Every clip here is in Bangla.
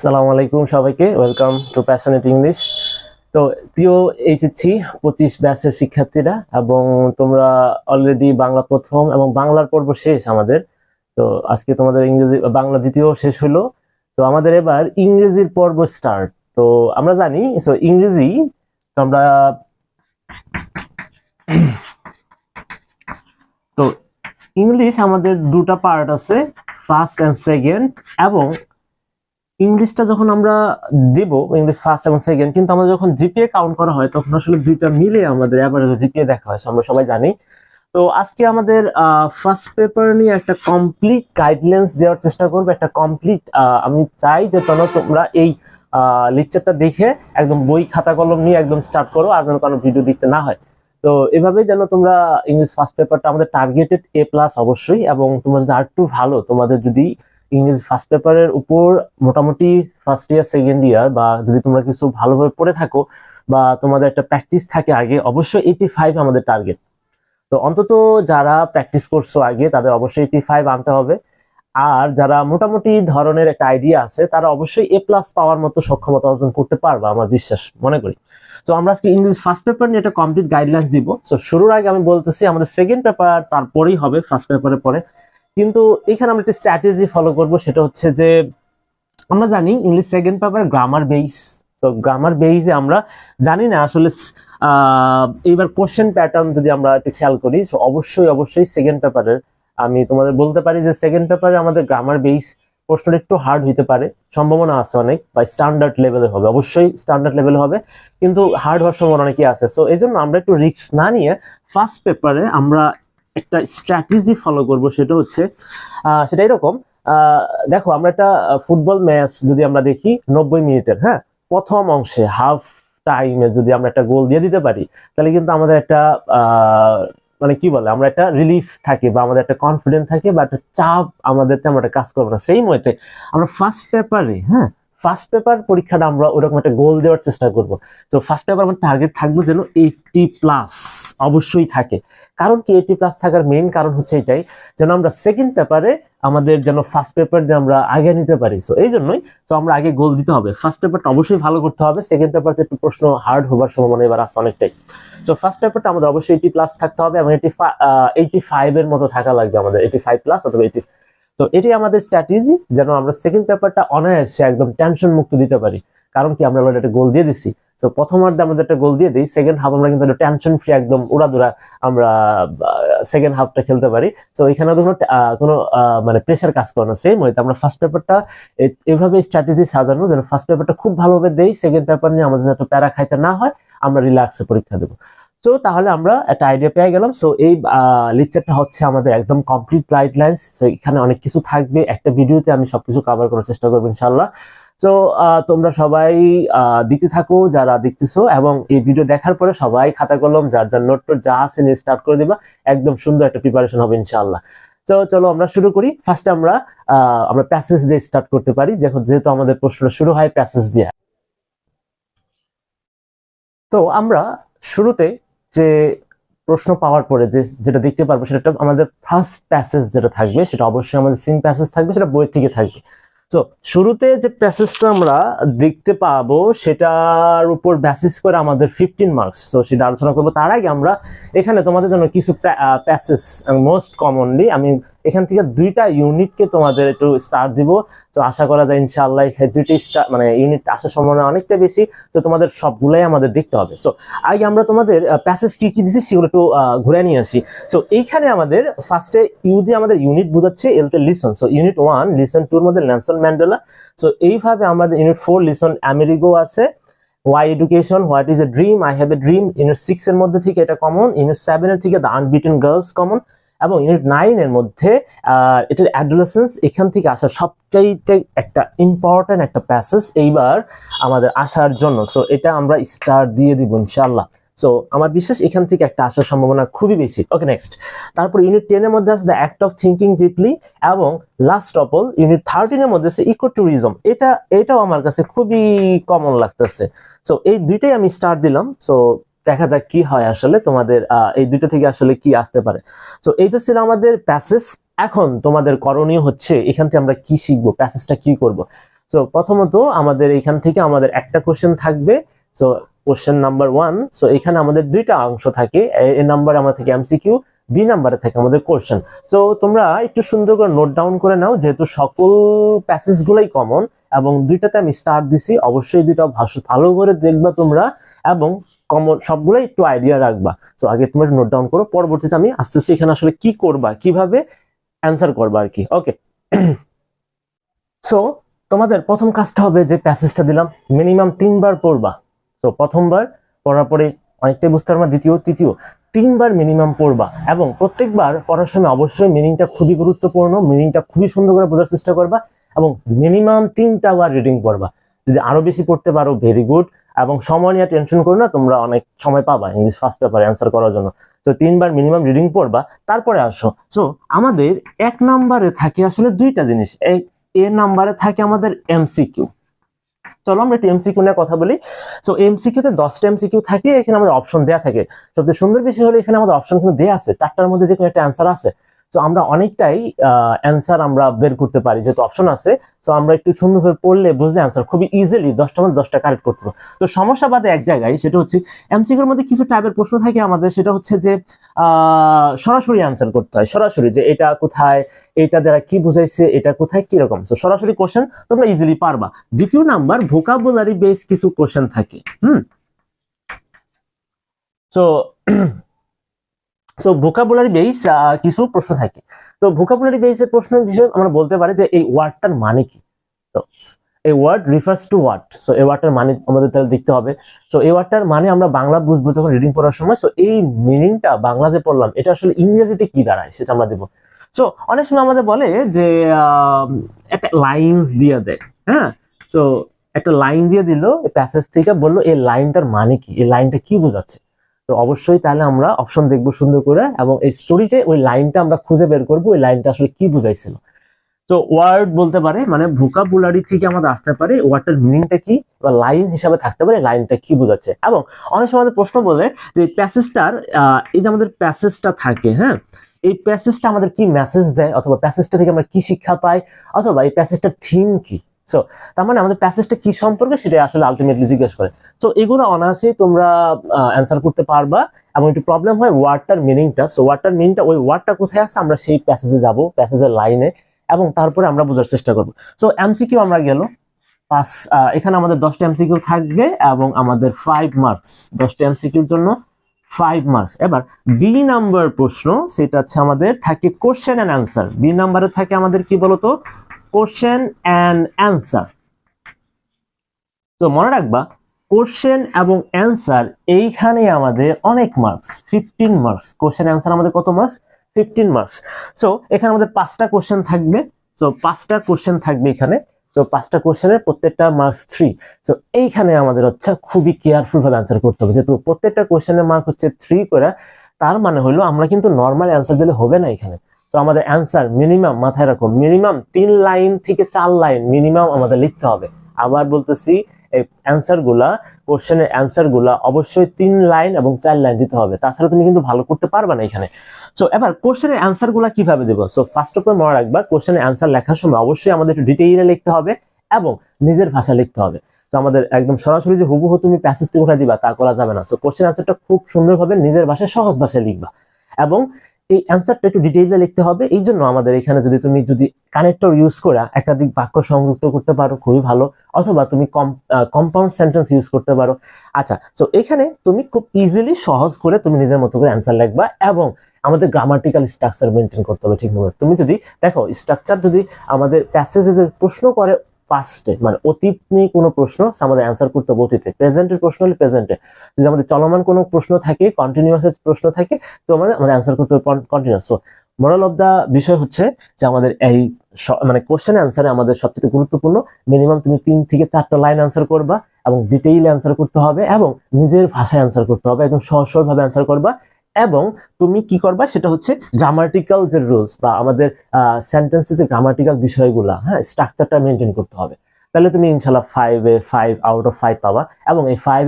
সালামু আলাইকুম সবাইকে, ওয়েলকাম টু প্যাশনেট ইংলিশ। তো প্রিয় এইচএসসি 25 ব্যাচের শিক্ষার্থীরা, এবং তোমরা অলরেডি বাংলা প্রথম এবং বাংলার পর্ব শেষ আমাদের। তো আজকে তোমাদের ইংরেজি বাংলা দ্বিতীয় শেষ হলো। তো আমাদের এবার ইংরেজির পর্ব স্টার্ট। তো আমরা জানি ইংরেজি আমরা তো ইংলিশ আমাদের দুটা পার্ট আছে, ফার্স্ট এন্ড সেকেন্ড। এবং ইংলিশটা যখন আমরা দেব, ইংলিশ ফার্স্ট এবং সেকেন্ড, কিন্তু আমাদের যখন জিপিএ কাউন্ট করা হয় তখন আসলে দুইটা মিলে আমাদের এভারেজ জিপিএ দেখা হয়, আমরা সবাই জানি। তো আজকে আমাদের ফার্স্ট পেপার নিয়ে একটা কমপ্লিট গাইডলাইন্স দেওয়ার চেষ্টা করবো, একটা কমপ্লিট। আমি চাই যে তোমরা এই লেকচারটা দেখে একদম বই খাতা কলম নিয়ে একদম স্টার্ট করো, আর যেন কোনো ভিডিও দেখতে না হয়। তো এভাবে যেন তোমরা ইংলিশ ফার্স্ট পেপারটা আমাদের টার্গেটেড A+ অবশ্যই। এবং তোমরা যদি আর একটু ভালো, তোমাদের যদি ইংরেজি ফার্স্ট পেপারের উপর মোটামুটি ফার্স্ট ইয়ার সেকেন্ড ইয়ার, বা যদি তোমরা কিছু ভালোভাবে পড়ে থাকো বা তোমাদের একটা প্র্যাকটিস থাকে আগে, অবশ্যই 85 আমাদের টার্গেট। তো অন্তত যারা প্র্যাকটিস করছো আগে তাদের অবশ্যই 85 আনতে হবে। আর যারা মোটামুটি ধরনের একটা আইডিয়া আছে তারা অবশ্যই A+ পাওয়ার মতো সক্ষমতা অর্জন করতে পারবে, আমার বিশ্বাস মনে করি। তো আমরা আজকে ইংলিশ ফার্স্ট পেপার নিয়ে একটা কমপ্লিট গাইডলাইন্স দিব। তো শুরুর আগে আমি বলতেছি আমাদের সেকেন্ড পেপার তারপরেই হবে ফার্স্ট পেপারের পরে। কিন্তু এখানে আমরা একটা স্ট্র্যাটেজি ফলো করব, সেটা হচ্ছে যে আমরা জানি English second paper grammar base. তো গ্রামার বেসে আমরা জানি না আসলে এইবার কোশ্চেন প্যাটার্ন যদি আমরা একটু খেয়াল করি, তো অবশ্যই সেকেন্ড পেপারের আমি তোমাদের বলতে পারি যে সেকেন্ড পেপারে আমাদের গ্রামার বেস প্রশ্নটা একটু হার্ড হইতে পারে, সম্ভাবনা আছে অনেক, বা স্ট্যান্ডার্ড লেভেলে হবে, অবশ্যই স্ট্যান্ডার্ড লেভেলে হবে, কিন্তু হার্ড হওয়ার সম্ভাবনা অনেকই আছে। সো এই জন্য আমরা একটু রিস্ক না নিয়ে ফার্স্ট পেপারে আমরা একটা স্ট্র্যাটেজি ফলো করব, সেটা হচ্ছে সেটা এরকম। দেখো, আমরা একটা ফুটবল ম্যাচ যদি আমরা দেখি 90 মিনিটের, হ্যাঁ, প্রথম অংশে হাফ টাইমে যদি আমরা একটা গোল দিয়ে দিতে পারি, তাহলে কিন্তু আমাদের একটা মানে কি বলে, আমরা একটা রিলিফ থাকে, বা আমাদের একটা কনফিডেন্স থাকে, বা একটা চাপ আমাদের তেমন একটা কাজ করবে না। সেই মতে আমরা ফার্স্ট পেপারে, হ্যাঁ, ফার্স্ট পেপার পরীক্ষাটা আমরা ওরকম একটা গোল দেওয়ার চেষ্টা করব। তো ফার্স্ট পেপার আমার টার্গেট থাকবে যেন 80+ অবশ্যই থাকে। কারণ কি 80+ থাকার মেইন কারণ হচ্ছে এটাই, যেন আমরা সেকেন্ড পেপারে আমাদের যেন ফার্স্ট পেপার দিয়ে আমরা আগে নিতে পারি। সো এই জন্যই তো আমরা আগে গোল দিতে হবে, ফার্স্ট পেপারটা অবশ্যই ভালো করতে হবে, সেকেন্ড পেপারতে একটু প্রশ্ন হার্ড হবার সম্ভাবনা এবার আছে অনেকটাই। সো ফার্স্ট পেপারটা আমাদের অবশ্যই 80+ থাকতে হবে, এবং 85 এর মতো থাকা লাগবে আমাদের, 85+ অথবা 80। তো এটি আমাদের স্ট্র্যাটেজি, যেন আমরা সেকেন্ড পেপারটা অনায়াসে একদম টেনশন মুক্ত দিতে পারি। কারণ কি আমরা অলরেডি একটা গোল দিয়ে দিচ্ছি। তো প্রথম হাফে আমরা একটা গোল দিয়ে দিই, সেকেন্ড হাফ আমরা কিন্তু টেনশন ফ্রি একদম উড়াদুরা আমরা সেকেন্ড হাফটা খেলতে পারি। তো এখানে কোনো মানে প্রেশার কাজ করে না। সেম ওয়েতে আমরা ফার্স্ট পেপারটা এভাবে স্ট্র্যাটেজি সাজানো যেন ফার্স্ট পেপারটা খুব ভালোভাবে দেই, সেকেন্ড পেপার নিয়ে আমাদের যাতে প্যারা খাইতে না হয়, আমরা রিল্যাক্সে পরীক্ষা দেবো। তো তাহলে আমরা একটা আইডিয়া পেয়ে গেলাম। সো এই লেকচারটা হচ্ছে আমাদের একদম কমপ্লিট গাইডলাইন্স। তো এখানে অনেক কিছু থাকবে, একটা ভিডিওতে আমি সবকিছু কভার করার চেষ্টা করবো ইনশাল্লাহ। তো তোমরা সবাই দেখতে থাকো যারা দেখতেছো, এবং এই ভিডিও দেখার পরে সবাই খাতা কলম যার যার নোট যা আছে নিয়ে স্টার্ট করে দিবা, একদম সুন্দর একটা প্রিপারেশন হবে ইনশাল্লাহ। তো চলো আমরা শুরু করি। ফার্স্টে আমরা প্যাসেজ দিয়ে স্টার্ট করতে পারি, যেহেতু আমাদের প্রশ্নটা শুরু হয় প্যাসেজ দিয়ে। তো আমরা শুরুতে যে প্রশ্ন পাওয়ার পরে যেটা দেখতে পারবো, সেটা আমাদের ফার্স্ট প্যাসেজ যেটা থাকবে, সেটা অবশ্যই আমাদের সিন প্যাসেজ থাকবে, সেটা বই থেকে থাকবে। তো শুরুতে যে প্যাসেজটা আমরা দেখতে পাবো সেটার উপর বেসিস করে আমাদের 15 মার্কস, তো সেটা আলোচনা করবো। তার আগে আমরা এখানে তোমাদের জন্য কিছু প্যাসেজ, মোস্ট কমনলি আমি এখান থেকে 2টা ইউনিটকে তোমাদের একটু স্টার দিব। তো আশা করা যায় ইনশাআল্লাহ 2টি স্টার মানে ইউনিট আসার সম্ভাবনা অনেকটা বেশি। তো তোমাদের সবগুলাই আমাদের দেখতে হবে। সো আগে আমরা তোমাদের প্যাসেজ কি কি দিচ্ছি সেগুলো একটু ঘুরে নিয়ে আসি। সো এইখানে আমাদের ফার্স্টে ইউ দিয়ে আমাদের ইউনিট বোঝাচ্ছে, এলতে লিসন। সো ইউনিট 1 লিসন 2 এর মধ্যে নেলসন ম্যান্ডেলা। সো এইভাবে আমাদের ইউনিট 4 লিসন আমেরিগো আছে। Why education, what is a dream, I have a dream. Unit 6 এর মধ্যে থেকে এটা কমন। ইউনিট 7 এর থেকে দ্য আনবিটেন গার্লস কমন। এবং ইউনিট 9 এর মধ্যে এটার অ্যাডোলেসেন্স, এখান থেকে আসা সবচাইতে একটা ইম্পর্টেন্ট একটা প্যাসেজ এইবার আমাদের আসার জন্য। সো এটা আমরা স্টার দিয়ে দিব ইনশাআল্লাহ। সো আমার বিশ্বাস এখান থেকে একটা আসার সম্ভাবনা খুবই বেশি। ওকে, নেক্সট। তারপর ইউনিট 10 এর মধ্যে আছে the act of thinking deeply, এবং লাস্ট অফ অল ইউনিট 13 এর মধ্যে আছে ইকো ট্যুরিজম। এটাও আমার কাছে খুবই কমন লাগতেছে। সো এই দুইটাই আমি স্টার দিলাম। সো দেখা যাক কি হয় আসলে তোমাদের এই দুইটা থেকে আসলে কি আসতে পারে। সো এইটা ছিল আমাদের প্যাসেজ। এখন তোমাদের করণীয় হচ্ছে এখান থেকে আমরা কি শিখবো, প্যাসেজটা কি করব। সো প্রথমত আমাদের এখান থেকে আমাদের একটা কোশ্চেন থাকবে, সো কোশ্চেন নাম্বার 1। সো এখানে আমাদের দুইটা অংশ থাকে, এ নাম্বার আমাদের থেকে এমসিকিউ, বি নাম্বারে থাকে আমাদের কোশ্চেন। সো তোমরা একটু সুন্দর করে নোট ডাউন করে নাও, যেহেতু সকল প্যাসেজ গুলাই কমন এবং দুইটাতে আমি স্টার দিছি, অবশ্যই দুইটা ভালো করে দেখবা তোমরা এবং কমন সবগুলাই একটু আইডিয়া রাখবা। সো আগে তোমরা নোট ডাউন করো, পরবর্তীতে আমি আস্তে আস্তে এখানে আসলে কি করবা, কিভাবে অ্যান্সার করবা আর কি। ওকে, সো তোমাদের প্রথম কাজটা হবে যে প্যাসেজটা দিলাম মিনিমাম 3 বার পড়বা। সো প্রথমবার পড়ার পরে অনেকটাই বুঝতে পারবা, দ্বিতীয় তৃতীয় 3 বার মিনিমাম পড়বা এবং প্রত্যেকবার পড়ার সময় অবশ্যই মিনিংটা খুবই গুরুত্বপূর্ণ, মিনিংটা খুবই সুন্দর করে বোঝার চেষ্টা করবা এবং মিনিমাম 3টা বার রিডিং পড়বা। যদি আরো বেশি পড়তে পারো ভেরি গুড, এবং সময় নিয়ে টেনশন করো না, তোমরা অনেক সময় পাবা ইংলিশ ফার্স্ট পেপারে অ্যান্সার করার জন্য। তো 3 বার মিনিমাম রিডিং পড়বা, তারপরে আসো। সো আমাদের 1 নাম্বারে থাকে আসলে দুইটা জিনিস, এ নাম্বারে থাকে আমাদের এমসিকিউ। চলো আমরা একটু এমসিকিউ নিয়ে কথা বলি। সো এমসিকিউ তে 10টা এমসিকিউ থাকে, এখানে আমাদের অপশন দেয়া থাকে। সবচেয়ে সুন্দর বিষয় হলো এখানে আমাদের অপশন কিন্তু দেয়া আছে, 4টার মধ্যে যে কোনো একটা অ্যান্সার আছে। সো আমরা অনেকটাই অ্যান্সার আমরা বের করতে পারি যেহেতু অপশন আছে। সো আমরা একটু সুন্দরভাবে পড়লে বুঝলে অ্যান্সার খুবই ইজিলি 10টার মধ্যে 10টা কারেক্ট করতে পারবো। তো সমস্যা বাদে এক জায়গায়, সেটা হচ্ছে এমসিকিউর মধ্যে কিছু টাইপের প্রশ্ন থাকে আমাদের, সেটা হচ্ছে যে সরাসরি অ্যান্সার করতে হয়, সরাসরি যে এটা কোথায়, এটা দ্বারা কি বুঝাইছে, এটা কোথায় কিরকম। সো সরাসরি কোশ্চেন তোমরা ইজিলি পারবা। দ্বিতীয় নাম্বার ভোকাবুলারি বেস কিছু কোশ্চেন থাকে। সো ভোকাবুলারি বেস কিছু প্রশ্ন থাকে। তো ভোকাবুলারি বেসের প্রশ্নের বিষয়ে আমরা বলতে পারি যে এই ওয়ার্ডটার মানে কি। তো এই word refers to what. So এই ওয়ার্ডটার মানে আমাদের তাহলে দেখতে হবে। সো এই ওয়ার্ডটার মানে আমরা বাংলা বুঝবো যখন রিডিং পড়ার সময়। সো এই মিনিংটা বাংলা যে পড়লাম এটা আসলে ইংরেজিতে কি দাঁড়ায় সেটা আমরা দেবো। সো অনেক সময় আমাদের বলে যে একটা লাইনস দিয়ে দেয়, হ্যাঁ। সো একটা লাইন দিয়ে দিল প্যাসেজ থেকে, বললো এই লাইনটার মানে কি, এই লাইনটা কি বোঝাচ্ছে। তো অবশ্যই তাহলে আমরা অপশন দেখবো সুন্দর করে এবং এই স্টোরিতে ওই লাইনটা আমরা খুঁজে বের করবো, ওই লাইনটা আসলে কি বুঝাইছিল। তো ওয়ার্ড বলতে পারে মানে ভোকাবুলারি থেকে আমাদের আসতে পারে ওয়ার্ডটার মিনিংটা কি, বা লাইন হিসাবে থাকতে পারে লাইনটা কি বোঝাচ্ছে। এবং অনেক সময় আমাদের প্রশ্ন বলে যে প্যাসেজটার এই যে আমাদের প্যাসেজটা থাকে, হ্যাঁ, এই প্যাসেজটা আমাদের কি মেসেজ দেয়, অথবা প্যাসেজটা থেকে আমরা কি শিক্ষা পাই, অথবা এই প্যাসেজটার থিম কি। সো তার মানে আমাদের প্যাসেজটা কি সম্পর্কে সেটা আসলে আলটিমেটলি জিজ্ঞেস করে। সো এগুলো অনায়াসেই তোমরা অ্যান্সার করতে পারবা। এবং একটু প্রবলেম হয় ওয়ার্ডটার মিনিংটা। সো ওয়ার্ডটার মিনিংটা, ওই ওয়ার্ডটা কোথায় আছে আমরা সেই প্যাসেজে যাব, প্যাসেজের লাইনে, এবং তারপরে আমরা বোঝার চেষ্টা করব। সো এমসিকিউ আমরা গেল এখানে আমাদের 10টা এমসিকিউ থাকবে এবং আমাদের 5 মার্কস, 10টা এমসিকিউর জন্য 5 মার্কস। এবার বি নাম্বার প্রশ্ন, সেটা হচ্ছে আমাদের থাকে কোশ্চেন এন্ড অ্যান্সার। বি নাম্বারে থাকে আমাদের কি বলতো, কোশ্চেন এন্ড অ্যান্সার। তো মনে রাখবা কোশ্চেন এবং অ্যান্সার এইখানে আমাদের অনেক মার্কস, 15 মার্কস। কোশ্চেন অ্যান্সার আমাদের কত মার্কস, 15 মার্কস। সো এখানে আমাদের 5টা কোশ্চেন থাকবে। সো 5টা কোশ্চেন থাকবে এখানে। সো 5টা কোশ্চেনের প্রত্যেকটা মার্কস 3। সো এইখানে আমাদের হচ্ছে খুবই কেয়ারফুল ভাবে অ্যান্সার করতে হবে, যেহেতু প্রত্যেকটা কোশ্চেনের মার্ক হচ্ছে 3 করে। তার মানে হলো আমরা কিন্তু নর্মাল অ্যান্সার দিলে হবে না এখানে। তো আমাদের অ্যান্সার মিনিমাম, মাথায় রাখো, মিনিমাম 3 লাইন থেকে 4 লাইন মিনিমাম আমাদের লিখতে হবে। আবার বলতেছি, এই অ্যান্সার গুলা, কোশ্চেনের অ্যান্সার গুলা অবশ্যই 3 লাইন এবং 4 লাইন দিতে হবে, তাছাড়া তুমি কিন্তু ভালো করতে পারবে না এখানে। সো এবার কোশ্চেনের অ্যান্সার গুলা কিভাবে দেবো। সো ফার্স্ট অফ অল মনে রাখবা, কোশ্চেনের অ্যান্সার লেখার সময় অবশ্যই আমাদের একটু ডিটেইলে লিখতে হবে এবং নিজের ভাষায় লিখতে হবে। তো আমাদের একদম সরাসরি যে হুবহু তুমি প্যাসেজ থেকে উঠাই দিবা তা করা যাবে না। সো কোশ্চেন অ্যান্সারটা খুব সুন্দরভাবে নিজের ভাষায়, সহজ ভাষায় লিখবা এবং এই অ্যান্সারটা একটু ডিটেইলে লিখতে হবে। এই জন্য আমাদের এখানে যদি কানেক্টর ইউজ করে একাধিক বাক্য সংযুক্ত করতে পারো খুবই ভালো, অথবা তুমি কম্পাউন্ড সেন্টেন্স ইউজ করতে পারো। আচ্ছা, সো এখানে তুমি খুব ইজিলি সহজ করে তুমি নিজের মতো করে অ্যান্সার লিখবা এবং আমাদের গ্রামাটিক্যাল স্ট্রাকচার মেনটেন করতে হবে ঠিকমতো। তুমি যদি দেখো স্ট্রাকচার, যদি আমাদের প্যাসেজে যে প্রশ্ন করে পাস্টে, মানে অতীত নিয়ে কোনো প্রশ্ন, আমাদের অ্যান্সার করতে হবে অতীতে। প্রেজেন্টের প্রশ্ন হলে প্রেজেন্টে। যদি আমাদের চলমান কোনো প্রশ্ন থাকে, কন্টিনিউয়াস প্রশ্ন থাকে, তো আমাদের অ্যান্সার করতে হবে continuous. So moral of the বিষয় হচ্ছে যে আমাদের এই মানে কোশ্চেন অ্যান্সারে আমাদের সবচেয়ে গুরুত্বপূর্ণ মিনিমাম তুমি 3 থেকে 4টা লাইন অ্যান্সার করবা এবং ডিটেইলে অ্যান্সার করতে হবে এবং নিজের ভাষায় অ্যান্সার করতে হবে, একদম সহজ সরলভাবে অ্যান্সার করবা। এবং তুমি কি করবা সেটা হচ্ছে গ্রামাটিক্যাল যে রুলস বা আমাদের সেন্টেন্সের যে গ্রামাটিক্যাল বিষয়গুলা, হ্যাঁ, স্ট্রাকচারটা মেনটেন করতে হবে। তাহলে তুমি ইনশাআল্লাহ 5 আউট অফ 5 পাবা এবং এই 5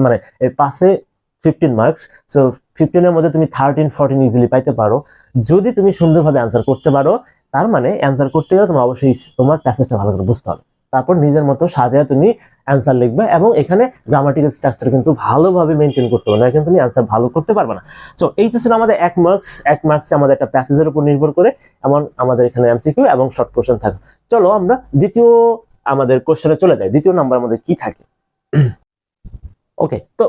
মানে এই পাসে 15 মার্কস। সো 15 এর মধ্যে তুমি 13-14 ইজিলি পাইতে পারো যদি তুমি সুন্দরভাবে অ্যান্সার করতে পারো। তার মানে অ্যান্সার করতে গেলে তোমার অবশ্যই তোমার প্যাসেজটা ভালো করে বুঝতে হবে। তারপর নিজের মতো সাজায় তুমি অ্যান্সার লিখবে, এবং এখানে গ্রামাটিক্যাল স্ট্রাকচার কিন্তু ভালোভাবে মেনটেন করতে হবে, না কিন্তু তুমি অ্যান্সার ভালো করতে পারবে না। সো এইটা ছিল আমাদের 1 মার্কস আমাদের একটা প্যাসেজের উপর নির্ভর করে, এমন আমাদের এখানে এমসিকিউ এবং শর্ট কোশ্চেন থাকে। চলো আমরা দ্বিতীয় আমাদের কোশ্চেনে চলে যাই। দ্বিতীয় নাম্বার আমাদের কি থাকে? ওকে, তো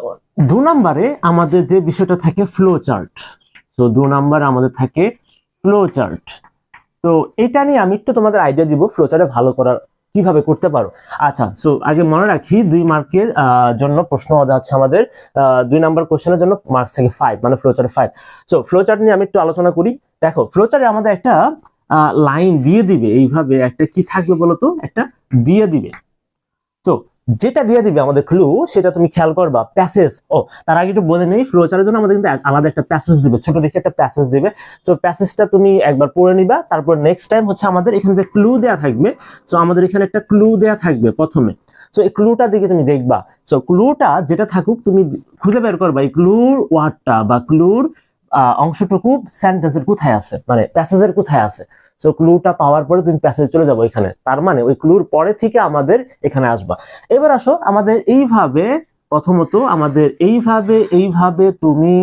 2 নম্বরে আমাদের যে বিষয়টা থাকে ফ্লো চার্ট। সো 2 নম্বরে আমাদের থাকে ফ্লো চার্ট। তো এটা নিয়ে আমি একটু তোমাদের আইডিয়া দিব ফ্লো চার্টে ভালো করার কিভাবে করতে পারো। আচ্ছা, সো আগে মনে রাখি 2 মার্কের জন্য প্রশ্ন আছে আমাদের 2 নাম্বার কোশ্চেনের জন্য মার্কস থেকে 5, মানে ফ্লো চার্টে 5। সো ফ্লো চার্ট নিয়ে আমি একটু আলোচনা করি। দেখো, ফ্লো চার্টে আমাদের একটা লাইন দিয়ে দিবে, এইভাবে একটা কি থাকবে বলতো, একটা দিয়ে দিবে। সো যেটা দিয়ে দিবে আমাদের ক্লু, সেটা তুমি খেয়াল করবা প্যাসেজ। ও তার আগে একটু বলে নেই, ফ্লো চার্টের জন্য আমাদের কিন্তু আলাদা একটা প্যাসেজ দিবে, ছোট দেখে একটা প্যাসেজ দিবে। সো প্যাসেজটা তুমি একবার পড়ে নিবা, তারপর নেক্সট টাইম হচ্ছে আমাদের এখানে যে ক্লু দেয়া থাকবে, সো আমাদের এখানে একটা ক্লু দেয়া থাকবে প্রথমে। সো এই ক্লুটা দিকে তুমি দেখবা। সো ক্লুটা যেটা থাকুক তুমি খুঁজে বের করবা এই ক্লুর ওয়ার্ডটা বা ক্লুর অংশটুকু সেন্টেন্সের কোথায় আছে, মানে প্যাসেজের কোথায় আছে। সো ক্লুটা পাওয়ার পরে তুমি প্যাসেজে চলে যাবো এখানে, তার মানে ওই ক্লুর পরে থেকে আমাদের এখানে আসবা। এবার আসো আমাদের এইভাবে, প্রথমত আমাদের এইভাবে তুমি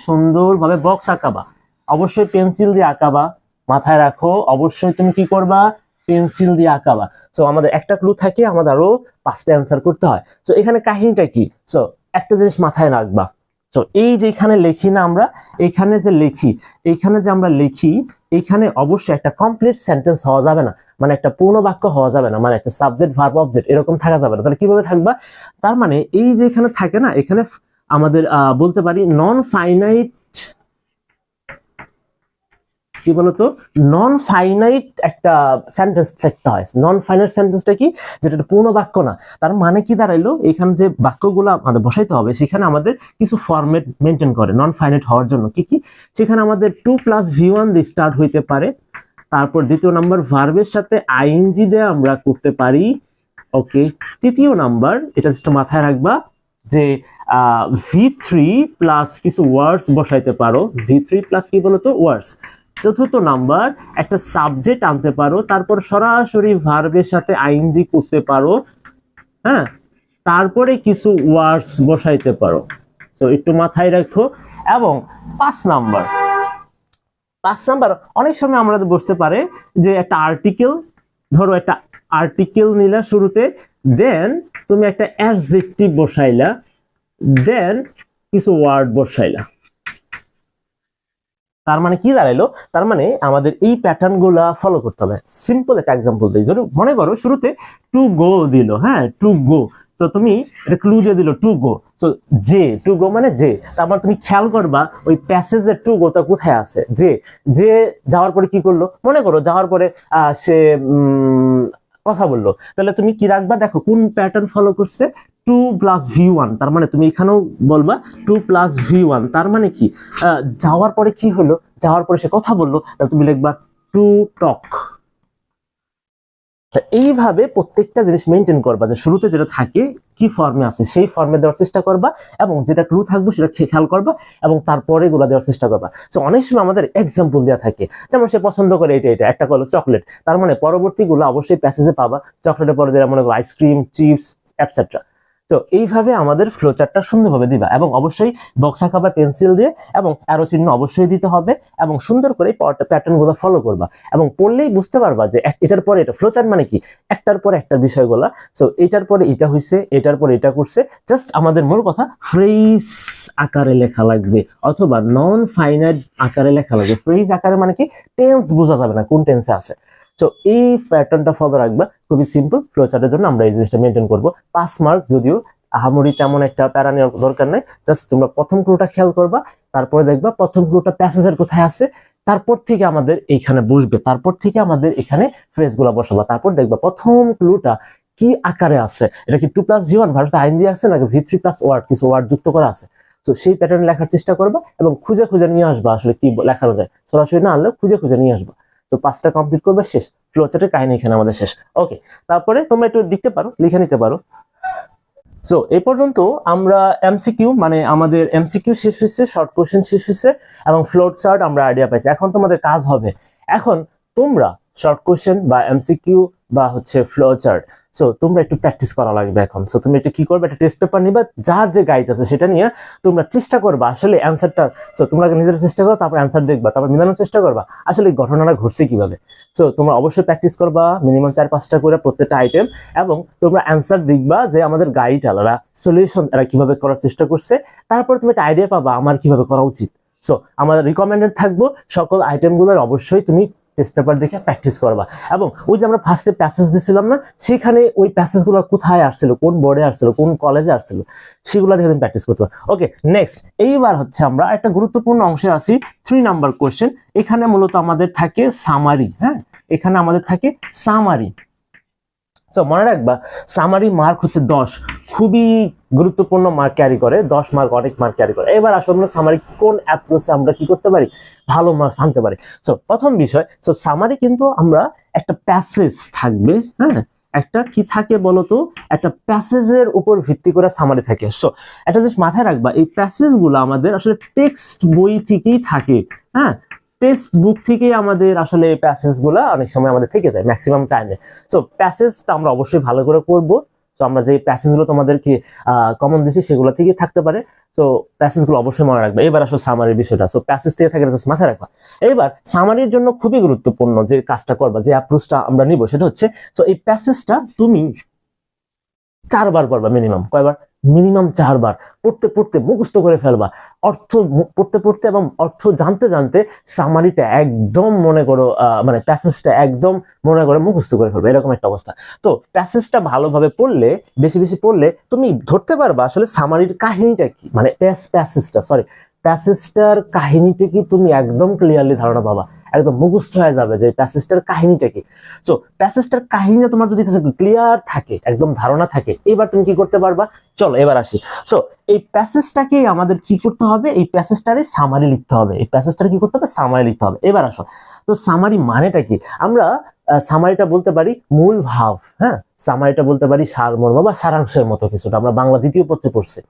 সুন্দরভাবে বক্স আঁকাবা। অবশ্যই পেন্সিল দিয়ে আঁকাবা, মাথায় রাখো, অবশ্যই তুমি কি করবা, পেন্সিল দিয়ে আঁকাবা। সো আমাদের একটা ক্লু থাকে, আমাদের আরো 5টা অ্যান্সার করতে হয়। সো এখানে কাহিনীটা কি, সো একটা জিনিস মাথায় রাখবা। সো এই যে এখানে লিখি না আমরা, এখানে যে লিখি, এখানে যে আমরা লিখি, এখানে অবশ্যই একটা কমপ্লিট সেন্টেন্স হওয়া যাবে না, মানে একটা পূর্ণ বাক্য হওয়া যাবে না, মানে একটা সাবজেক্ট ভার্ব অবজেক্ট এরকম থাকা যাবে না। তাহলে কিভাবে থাকবা, তার মানে এই যে এখানে থাকে না, এখানে আমাদের বলতে পারি নন ফাইনাইট, কি বলতো, নন ফাইনাইট একটা সেন্টেন্স লিখতে হয়। নন ফাইনাইট সেন্টেন্সটা কি, যেটা পূর্ণ বাক্য না। তার মানে কি দাঁড়াইলো, এখানে যে বাক্যগুলো আমাদের বসাইতে হবে সেখানে আমাদের কিছু ফরম্যাট মেনটেন করে নন ফাইনাইট হওয়ার জন্য। কি কি, সেখানে আমাদের 2 + V1 দিয়ে স্টার্ট হইতে পারে, তারপর দ্বিতীয় নাম্বার ভার্বের সাথে আইএনজি দিয়ে আমরা করতে পারি। ওকে, তৃতীয় নাম্বার, এটা একটু মাথায় রাখবা যে V3 প্লাস কিছু ওয়ার্ডস বসাইতে পারো। V3 প্লাস কি বলতো, ওয়ার্ডস। চতুর্থ নাম্বার, একটা সাবজেক্ট আনতে পারো, তারপর সরাসরি ভার্বের সাথে আইএনজি করতে পারো, হ্যাঁ, তারপরে কিছু ওয়ার্ডস বসাইতে পারো। সো একটু মাথায় রাখো। এবং 5 নাম্বার অনেক সময় আমরা বুঝতে পারে যে একটা আর্টিকেল, ধরো একটা আর্টিকেল নিলা শুরুতে, দেন তুমি একটা অ্যাডজেক্টিভ বসাইলা, দেন কিছু ওয়ার্ড বসাইলা। তার মানে কি দাঁড়াইলো, তার মানে আমাদের এই প্যাটার্ন গুলা ফলো করতে হবে। সিম্পল একটা এক্সাম্পল দিই, যদি মনে করো শুরুতে টু গো দিল, হ্যাঁ, টু গো, তো তুমি এটা ক্লু দিয়ে দিল টু গো, তো যে টু গো মানে যে, তারপর তুমি খেয়াল করবা ওই প্যাসেজের টু গোটা কোথায় আছে। যে যাওয়ার পরে কি করলো, মনে করো যাওয়ার পরে সে কথা বললো, তাহলে তুমি কি রাখবা, দেখো কোন প্যাটার্ন ফলো করছে, 2 + V1, তার মানে তুমি এখানেও বলবা 2 + V1, তার মানে কি, যাওয়ার পরে কি হলো, যাওয়ার পরে সে কথা বললো, তাহলে তুমি লিখবা টু টক। এইভাবে প্রত্যেকটা জিনিস মেনটেন করবা, যে শুরুতে যেটা থাকে কি ফর্মে আছে সেই ফর্মে দেওয়ার চেষ্টা করবা, এবং যেটা ক্লু থাকবে সেটা খেয়াল করবা, এবং তারপরে গুলা দেওয়ার চেষ্টা করবা। তো অনেক সময় আমাদের এক্সাম্পল দেওয়া থাকে, যেমন সে পছন্দ করে এটা, একটা হলো চকলেট, তার মানে পরবর্তী গুলো অবশ্যই প্যাসেজে পাবা, চকলেটের পরে দেওয়া মনে করো আইসক্রিম, চিপস, এটসেট্রা। তো এইভাবে আমাদের ফ্লো চার্টটা সুন্দরভাবে দিবা, এবং অবশ্যই বক্স আঁকা বা পেন্সিল দিয়ে, এবং অ্যারো চিহ্ন অবশ্যই দিতে হবে, এবং সুন্দর করে প্যাটার্ন গুলো ফলো করবা, এবং পড়লেই বুঝতে পারবা যে এটার পরে এটা। ফ্লো চার্ট মানে কি, একটার পরে একটা বিষয়গুলা। সো এটার পরে এটা হইছে, এটার পরে এটা করছে, জাস্ট আমাদের মূল কথা ফ্রেজ আকারে লেখা লাগবে, অথবা নন ফাইনাইট আকারে লেখা লাগবে। ফ্রেজ আকারে মানে কি, টেন্স বোঝা যাবে না কোন টেন্সে আছে। তো এই প্যাটার্নটা ফলো রাখবা, খুবই সিম্পল। ফ্লো চার্টের জন্য আমরা এই জিনিসটা মেনটেন করবো। 5 মার্ক, যদিও আহামরি তেমন একটা প্যারা নেওয়ার দরকার নাই, জাস্ট তোমরা প্রথম ক্লুটা খেয়াল করবা, তারপরে দেখবা প্রথম ক্লুটা প্যাসেজের কোথায় আছে, তারপর থেকে আমাদের এইখানে বসবে, তারপর থেকে আমাদের এখানে ফ্রেজ গুলা বসাবা, তারপর দেখবা প্রথম ক্লুটা কি আকারে আছে, এটা কি 2 + V1 ভার্সে আইএনজি আছে, নাকি V3 + ওয়ার্ড, কিছু ওয়ার্ড যুক্ত করা আছে। তো সেই প্যাটার্ন লেখার চেষ্টা করবা, এবং খুঁজে খুঁজে নিয়ে আসবা আসলে কি লেখানো যায়, সরাসরি না আনলেও খুঁজে খুঁজে নিয়ে আসবা। তো 5টা কমপ্লিট করবে, শেষ। ফ্লো চার্টের কাহিনী এখানে আমাদের শেষ। ওকে, তারপরে তোমরা একটু লিখতে পারো, লিখে নিতে পারো। সো এই পর্যন্ত আমরা এমসিকিউ, মানে আমাদের এমসিকিউ শেষ হয়েছে, শর্ট কোশ্চেন শেষ হয়েছে, এবং ফ্লো চার্ট আমরা আইডিয়া পাইছি। এখন তোমাদের কাজ হবে, এখন তোমরা শর্ট কোশ্চেন বা এমসিকিউ বা হচ্ছে ফ্লো চার্ট। সো তোমরা একটু প্র্যাকটিস করা লাগবে এখন। সো তুমি একটু কি করবে, একটা টেস্ট পেপার নিবা, যার যে গাইড আছে সেটা নিয়ে তোমরা চেষ্টা করবা আসলে অ্যান্সারটা। সো তোমরা নিজেরা চেষ্টা করো, তারপর অ্যান্সার দেখবা, তারপর মিলানোর চেষ্টা করবা আসলে এই ঘটনাটা ঘটছে কিভাবে। সো তোমরা অবশ্যই প্র্যাকটিস করবা মিনিমাম 4-5টা করে প্রত্যেকটা আইটেম, এবং তোমরা অ্যান্সার দেখবা যে আমাদের গাইড আলাদা সলিউশন এরা কিভাবে করার চেষ্টা করছে, তারপর তুমি একটা আইডিয়া পাবা আমার কিভাবে করা উচিত। সো আমাদের রিকমেন্ডেড থাকবো সকল আইটেমগুলোর অবশ্যই তুমি টেস্ট পেপার দেখে প্র্যাকটিস করবা। এবং ওই যে আমরা ফার্স্টে প্যাসেজ দিছিলাম না, সেখানে ওই প্যাসেজগুলো কোথায় আসছিল, কোন বোর্ডে আসছিল, কোন কলেজে আসছিল, সেগুলো দেখে তুমি প্র্যাকটিস করতে পারো। ওকে, নেক্সট এইবার হচ্ছে আমরা একটা গুরুত্বপূর্ণ অংশে আছি, 3 নাম্বার কোশ্চেন। এখানে মূলত আমাদের থাকে সামারি। হ্যাঁ, এখানে আমাদের থাকে সামারি। সো মনে রাখবা সামারি মার্ক হচ্ছে 10, খুবই গুরুত্বপূর্ণ মার্ক ক্যারি করে, 10 মার্ক অনেক মার্ক ক্যারি করে। এবার আসলে আমরা সামারি কোন অ্যাপ্রোচে আমরা কি করতে পারি, ভালো মার্কস আনতে পারি। সো প্রথম বিষয়, সো সামারি কিন্তু আমরা একটা প্যাসেজ থাকবে। হ্যাঁ, একটা কি থাকে বলতো, একটা প্যাসেজের উপর ভিত্তি করে সামারি থাকে। সো একটা জিনিস মাথায় রাখবা, এই প্যাসেজগুলো আমাদের আসলে টেক্সট বই থেকেই থাকে। হ্যাঁ, টেক্সট বুক থেকেই আমাদের আসলে প্যাসেজগুলো অনেক সময় আমাদের থেকে যায় ম্যাক্সিমাম টাইমে। সো প্যাসেজটা আমরা অবশ্যই ভালো করে করব। সো আমরা যে প্যাসেজগুলো তোমাদেরকে কমন দিচ্ছি সেগুলো থেকে থাকতে পারে। সো প্যাসেজগুলো অবশ্যই মনে রাখবে। এবার আসলে সামারির বিষয়টা, সো প্যাসেজ থেকে থাকে জাস্ট মাথায় রাখবা। এবার সামারির জন্য খুবই গুরুত্বপূর্ণ যে কাজটা করবা, যে অ্যাপ্রোচটা আমরা নিব সেটা হচ্ছে, সো এই প্যাসেজটা তুমি 4 বার পড়বা মিনিমাম। কয়বার? মিনিমাম 4 বার পড়তে পড়তে মুখস্থ করে ফেলবা। অর্থ পড়তে পড়তে এবং অর্থ জানতে জানতে সামারিটা একদম মনে করো, মানে প্যাসেজটা একদম মনে করে মুখস্থ করে ফেলবে, এরকম একটা অবস্থা। তো প্যাসেজটা ভালোভাবে পড়লে, বেশি বেশি পড়লে তুমি ধরতে পারবা আসলে সামারির কাহিনীটা কি, মানে প্যাসেজটার কাহিনীটা কি তুমি একদম ক্লিয়ারলি ধারণা পাবা, একদম মুখস্থ হয়ে যাবে যে প্যাসেজটার কাহিনীটা কি। সো প্যাসেজটার কাহিনীটা তোমার যদি ক্লিয়ার থাকে, একদম ধারণা থাকে, এবার তুমি কি করতে পারবা। চলো এবার আসি। সো এই প্যাসেজটাকে আমাদের কি করতে হবে, এই প্যাসেজটারে সামারি লিখতে হবে, এই প্যাসেজটারে কি করতে হবে, সামারি লিখতে হবে। এবার আসো, তো সামারি মানেটা কি। আমরা সামারিটা বলতে পারি মূল ভাব। হ্যাঁ, সামারিটা বলতে পারি সারমর্ম বা সারাংশের মতো কিছুটা, আমরা বাংলা দ্বিতীয় পত্রে পড়ছি।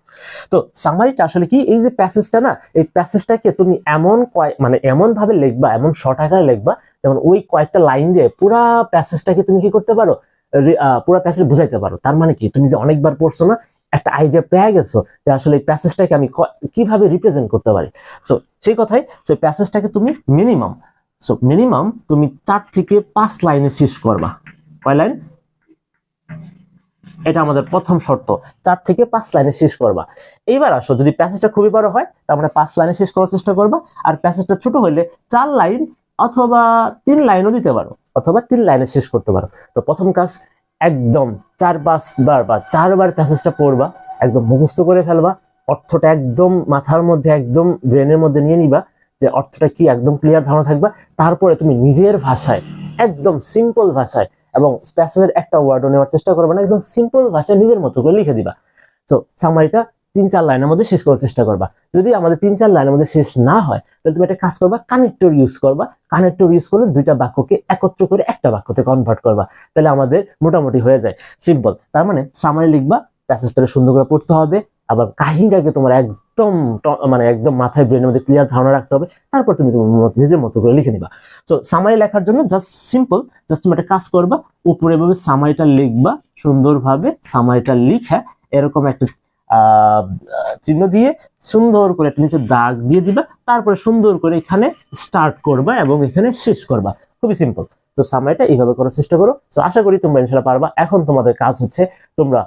তো সামারিটা আসলে কি, এই যে প্যাসেজটা না, এই প্যাসেজটাকে তুমি এমন ভাবে লিখবা, এমন শর্ট আকারে লিখবা, যেমন ওই কয়েকটা লাইন দিয়ে পুরা প্যাসেজটাকে তুমি কি করতে পারো, পুরা প্যাসেজ বুঝাইতে পারো। তার মানে কি, তুমি যে অনেকবার পড়ছো না, একটা আইডিয়া পেয়ে গেছো যে আসলে এই প্যাসেজটাকে আমি কিভাবে রিপ্রেজেন্ট করতে পারি। সো সেই কথাই, সো প্যাসেজটাকে তুমি মিনিমাম তুমি 4 থেকে 5 লাইনে শেষ করবা। কয় লাইন? এটা আমাদের প্রথম শর্ত, 4 থেকে 5 লাইনে শেষ করবা। এইবার আসো, যদি প্যাসেজটা খুবই বড় হয় তার মানে 5 লাইনে শেষ করার চেষ্টা করবা, আর প্যাসেজটা ছোট হলে 4 লাইন অথবা 3 লাইনও দিতে পারো, অথবা 3 লাইনে শেষ করতে পারো। তো প্রথম কাজ, একদম 4-5 বার বা 4 বার প্যাসেজটা পড়বা, একদম মুখস্থ করে ফেলবা, অর্থটা একদম মাথার মধ্যে, একদম ব্রেনের মধ্যে নিয়ে নিবা যে অর্থটা কি, একদম ক্লিয়ার ধারণা থাকবা। তারপরে তুমি নিজের ভাষায়, একদম সিম্পল ভাষায়, এবং প্যাসেজের একটা ওয়ার্ডও নেওয়ার চেষ্টা করবে না, একদম সিম্পল ভাষায় নিজের মতো করে লিখে দিবা। সো সামারিটা 3-4 লাইনের মধ্যে শেষ করার চেষ্টা করবা। যদি আমাদের 3-4 লাইনের মধ্যে শেষ না হয়, তাহলে তুমি একটা কাজ করবা, কানেক্টর ইউজ করবা। কানেক্টর ইউজ করলে 2টা বাক্যকে একত্র করে একটা বাক্যতে কনভার্ট করবা, তাহলে আমাদের মোটামুটি হয়ে যায়। সিম্পল। তার মানে সামারি লিখবা, প্যাসেজটা সুন্দর করে পড়তে হবে, আবার কাহিনীটাকে তোমার একদম মাথায়, ব্রেনের মধ্যে ক্লিয়ার ধারণা রাখতে হবে, তারপর তুমি নিজের মতো করে লিখে নিবা। সো সামারি লেখার জন্য জাস্ট সিম্পল, জাস্ট তুমি একটা কাজ করবা, উপরে ভাবে সামারিটা লিখবা, সুন্দরভাবে সামারিটা লিখে এরকম একটা চিহ্ন দিয়ে সুন্দর করে একটা নিচে দাগ দিয়ে দিবা, তারপরে সুন্দর করে এখানে স্টার্ট করবা এবং এখানে শেষ করবা। খুবই সিম্পল। তো সামারিটা এইভাবে করার চেষ্টা করো। সো আশা করি তোমরা ইনশাআল্লাহ পারবা। এখন তোমাদের কাজ হচ্ছে, তোমরা